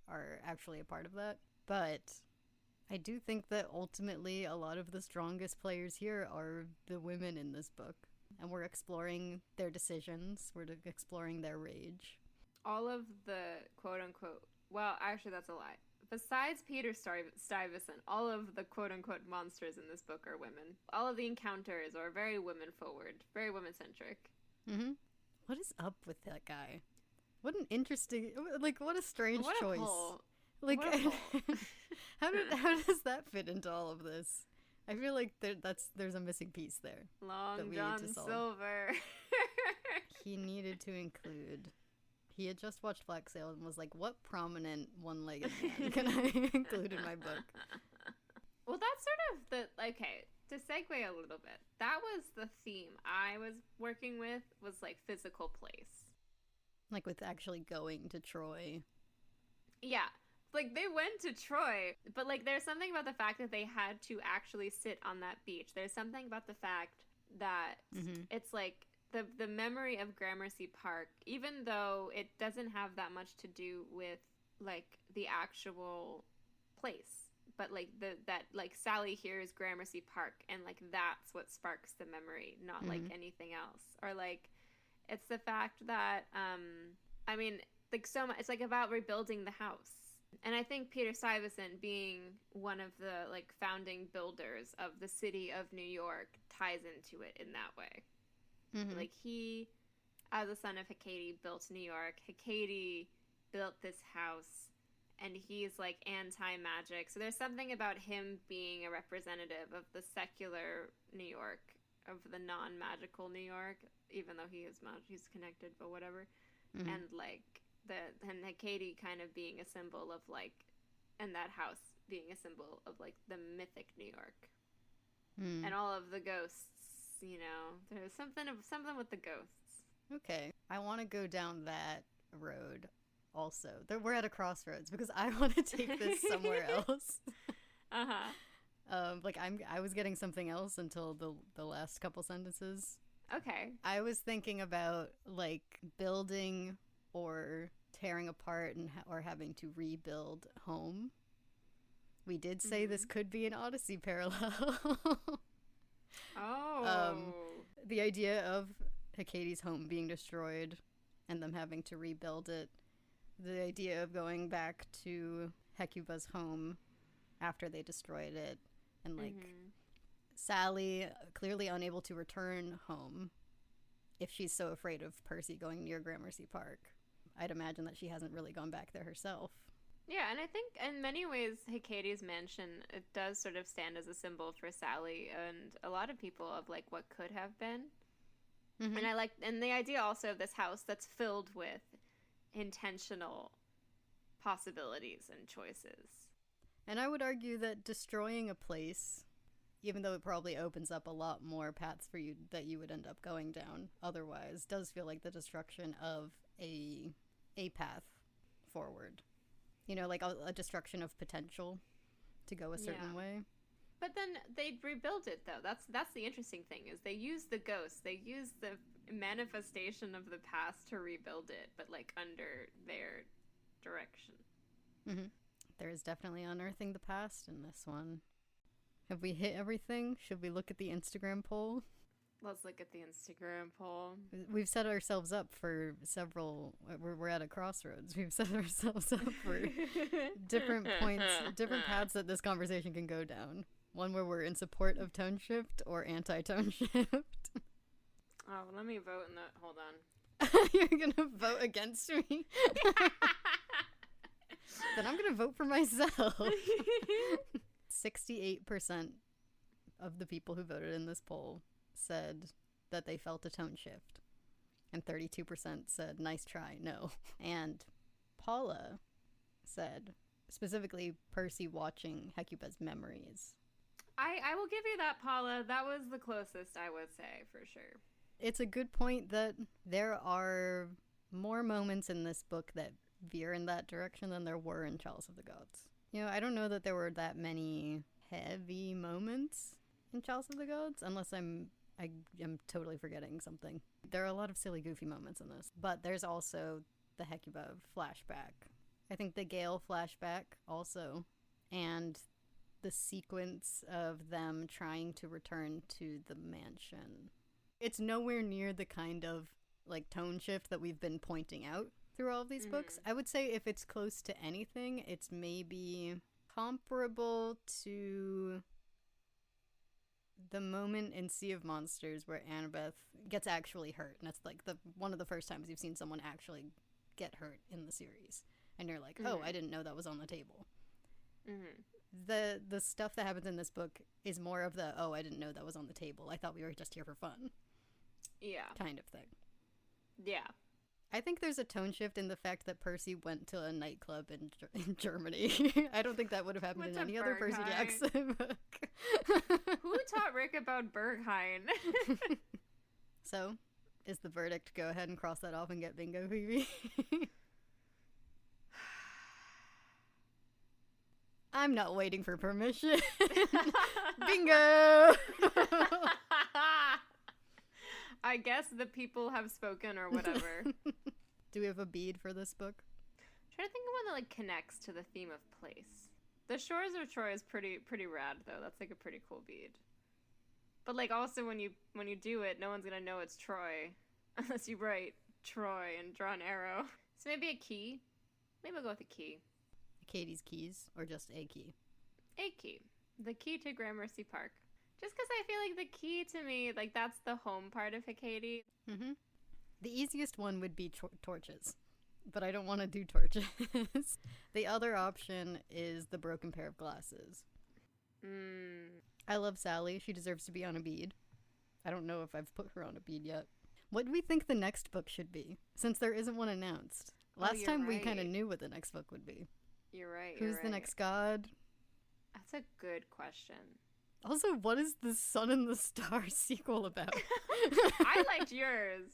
are actually a part of that? But I do think that ultimately a lot of the strongest players here are the women in this book. And we're exploring their decisions. We're exploring their rage. All of the quote-unquote... Well, actually, that's a lie. Besides Peter Stuyvesant, all of the quote-unquote monsters in this book are women. All of the encounters are very women-forward, very women-centric. Mm-hmm. What is up with that guy? What an interesting... Like, what a strange choice. Pull. Like, how does that fit into all of this? I feel like there's a missing piece there. Long John Silver. He needed to include... He had just watched Black Sail and was like, what prominent one-legged man can I include in my book? Well, that's sort of okay, to segue a little bit, that was the theme I was working with, was like physical place. Like with actually going to Troy. Yeah. Like, they went to Troy, but, like, there's something about the fact that they had to actually sit on that beach. There's something about the fact that it's, like, the memory of Gramercy Park, even though it doesn't have that much to do with, like, the actual place. But, like, that Sally hears Gramercy Park, and, like, that's what sparks the memory, not, like, anything else. Or, like, it's the fact that, I mean, like, so much, it's, like, about rebuilding the house. And I think Peter Stuyvesant, being one of the, like, founding builders of the city of New York, ties into it in that way. Like, he, as a son of Hecate, built New York. Hecate built this house, and he's, like, anti-magic. So there's something about him being a representative of the secular New York of the non-magical New York, even though he's connected, but whatever. Mm-hmm. And like and Katie kind of being a symbol of like, and that house being a symbol of like the mythic New York. And all of the ghosts, you know, there's something with the ghosts. Okay, I want to go down that road also. We're at a crossroads because I want to take this somewhere else. Like I was getting something else until the last couple sentences. Okay. I was thinking about like building or tearing apart or having to rebuild home. We did say this could be an Odyssey parallel. The idea of Hecato's home being destroyed and them having to rebuild it. The idea of going back to Hecuba's home after they destroyed it. And like Sally clearly unable to return home if she's so afraid of Percy going near Gramercy Park. I'd imagine that she hasn't really gone back there herself. Yeah, and I think in many ways, Hecato's mansion, it does sort of stand as a symbol for Sally and a lot of people of like what could have been. And and the idea also of this house that's filled with intentional possibilities and choices. And I would argue that destroying a place, even though it probably opens up a lot more paths for you that you would end up going down otherwise, does feel like the destruction of a path forward. You know, like a destruction of potential to go a certain way. But then they rebuild it, though. That's the interesting thing, is they use the ghosts. They use the manifestation of the past to rebuild it, but, like, under their direction. There is definitely unearthing the past in this one. Have we hit everything? Should we look at the Instagram poll? Let's look at the Instagram poll. We've set ourselves up for several... We're at a crossroads. We've set ourselves up for different points, different paths that this conversation can go down. One where we're in support of tone shift or anti-tone shift. Oh, let me vote in the... Hold on. You're gonna vote against me? Then I'm gonna vote for myself. 68% of the people who voted in this poll said that they felt a tone shift. And 32% said, nice try, no. And Paula said, specifically Percy watching Hecuba's memories. I will give you that, Paula. That was the closest, I would say, for sure. It's a good point that there are more moments in this book that veer in that direction than there were in Chalice of the Gods. You know, I don't know that there were that many heavy moments in Chalice of the Gods, unless I am totally forgetting something. There are a lot of silly, goofy moments in this, but there's also the Hecuba flashback. I think the Gale flashback also, and the sequence of them trying to return to the mansion. It's nowhere near the kind of like tone shift that we've been pointing out through all of these books. I would say if it's close to anything, it's maybe comparable to the moment in Sea of Monsters where Annabeth gets actually hurt, and it's like one of the first times you've seen someone actually get hurt in the series, and you're like, oh, I didn't know that was on the table. The stuff that happens in this book is more of the, oh, I didn't know that was on the table, I thought we were just here for fun, kind of thing. I think there's a tone shift in the fact that Percy went to a nightclub in Germany. I don't think that would have happened in any other Percy Jackson book. Who taught Rick about Berghain? So, is the verdict go ahead and cross that off and get bingo, Phoebe? I'm not waiting for permission. Bingo! I guess the people have spoken or whatever. Do we have a bead for this book? I'm trying to think of one that like connects to the theme of place. The Shores of Troy is pretty rad though. That's like a pretty cool bead. But like also when you do it, no one's gonna know it's Troy unless you write Troy and draw an arrow. So maybe a key. Maybe I'll go with a key. Katie's keys or just a key? A key. The key to Gramercy Park. Just because I feel like the key to me, like, that's the home part of Hecate. The easiest one would be torches, but I don't want to do torches. The other option is the broken pair of glasses. I love Sally. She deserves to be on a bead. I don't know if I've put her on a bead yet. What do we think the next book should be, since there isn't one announced? Last time we kind of knew what the next book would be. You're right. Who's the next god? That's a good question. Also, what is the Sun and the Star sequel about? I liked yours.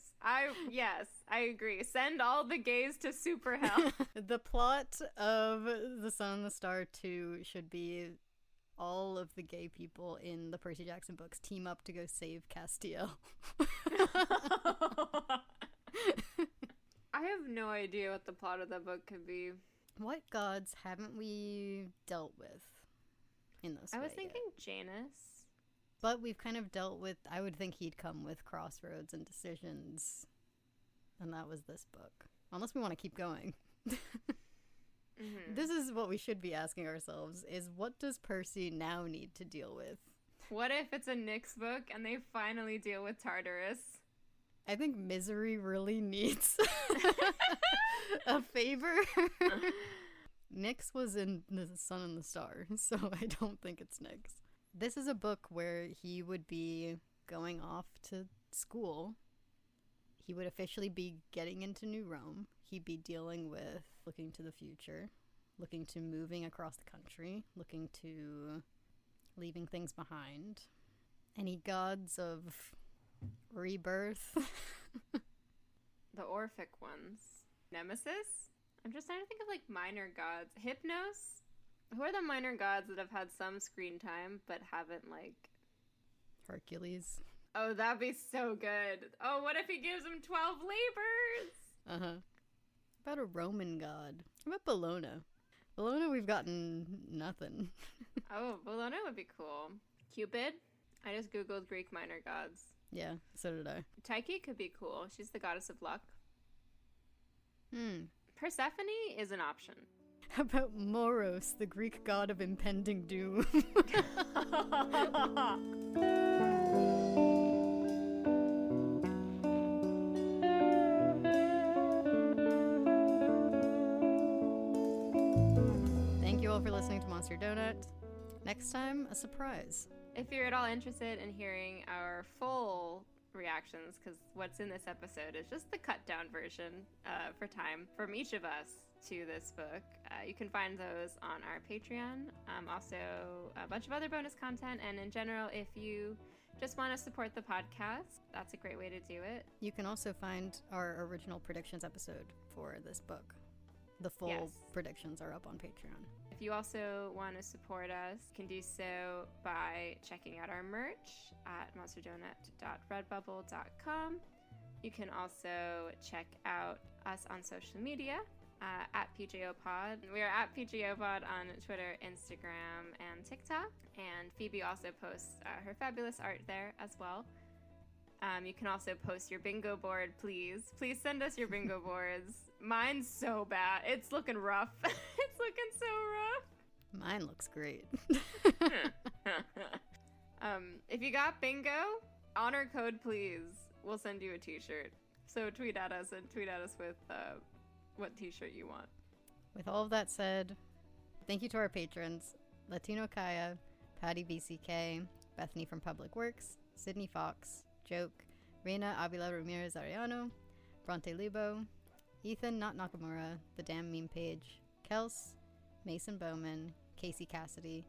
Yes, I agree. Send all the gays to super hell. The plot of The Sun and the Star 2 should be all of the gay people in the Percy Jackson books team up to go save Castiel. I have no idea what the plot of that book could be. What gods haven't we dealt with in this I was way thinking yet? Janus. But we've kind of dealt with, I would think he'd come with crossroads and decisions. And that was this book. Unless we want to keep going. This is what we should be asking ourselves, is what does Percy now need to deal with? What if it's a Nyx book and they finally deal with Tartarus? I think Misery really needs a favor. Nyx was in The Sun and the Star, so I don't think it's Nyx. This is a book where he would be going off to school. He would officially be getting into New Rome. He'd be dealing with looking to the future, looking to moving across the country, looking to leaving things behind. Any gods of rebirth? The Orphic ones. Nemesis? I'm just trying to think of like minor gods. Hypnos? Who are the minor gods that have had some screen time but haven't like... Hercules. Oh, that'd be so good. Oh, what if he gives him 12 labors? Uh-huh. About a Roman god. How about Bellona? Bellona, we've gotten nothing. Oh, Bellona would be cool. Cupid? I just googled Greek minor gods. Yeah, so did I. Tyche could be cool. She's the goddess of luck. Persephone is an option. How about Moros, the Greek god of impending doom? Thank you all for listening to Monster Donut. Next time, a surprise. If you're at all interested in hearing our full reactions, because what's in this episode is just the cut down version for time from each of us to this book, you can find those on our Patreon. Also, a bunch of other bonus content, and in general, if you just want to support the podcast, that's a great way to do it. You can also find our original predictions episode for this book. The full predictions are up on Patreon. If you also want to support us, you can do so by checking out our merch at monsterdonut.redbubble.com. You can also check out us on social media at PJOPod. We are at PJOPod on Twitter, Instagram, and TikTok. And Phoebe also posts her fabulous art there as well. You can also post your bingo board, please. Please send us your bingo boards. Mine's so bad. It's looking rough. It's looking so rough. Mine looks great. If you got bingo, honor code, please. We'll send you a t-shirt. So tweet at us and tweet at us with what t-shirt you want. With all of that said, thank you to our patrons: Latino Kaya, Patty BCK, Bethany from Public Works, Sydney Fox, Joke, Reina Avila Ramirez Arellano, Bronte Lubo, Ethan Not Nakamura, The Damn Meme Page, Kels, Mason Bowman, Casey Cassidy,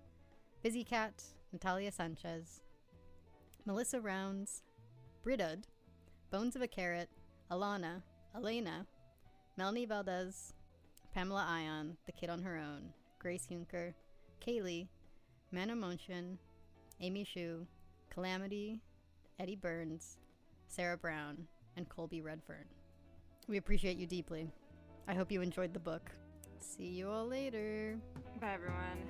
Busy Cat, Natalia Sanchez, Melissa Rounds, Bridud, Bones of a Carrot, Alana, Elena, Melanie Valdez, Pamela Ion, The Kid on Her Own, Grace Hunker, Kaylee, Mano Monshin, Amy Shu, Calamity, Eddie Burns, Sarah Brown, and Colby Redfern. We appreciate you deeply. I hope you enjoyed the book. See you all later. Bye, everyone.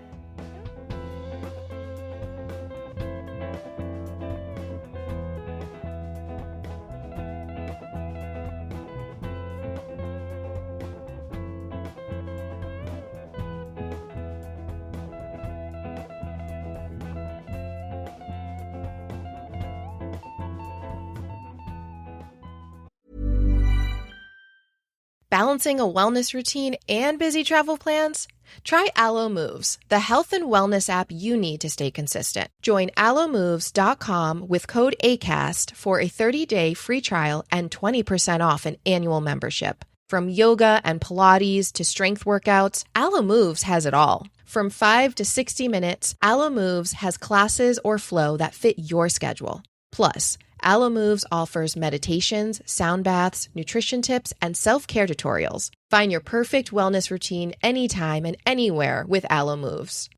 Balancing a wellness routine and busy travel plans? Try Alo Moves, the health and wellness app you need to stay consistent. Join allomoves.com with code ACAST for a 30-day free trial and 20% off an annual membership. From yoga and Pilates to strength workouts, Alo Moves has it all. From 5 to 60 minutes, Alo Moves has classes or flow that fit your schedule. Plus, Alo Moves offers meditations, sound baths, nutrition tips, and self-care tutorials. Find your perfect wellness routine anytime and anywhere with Alo Moves.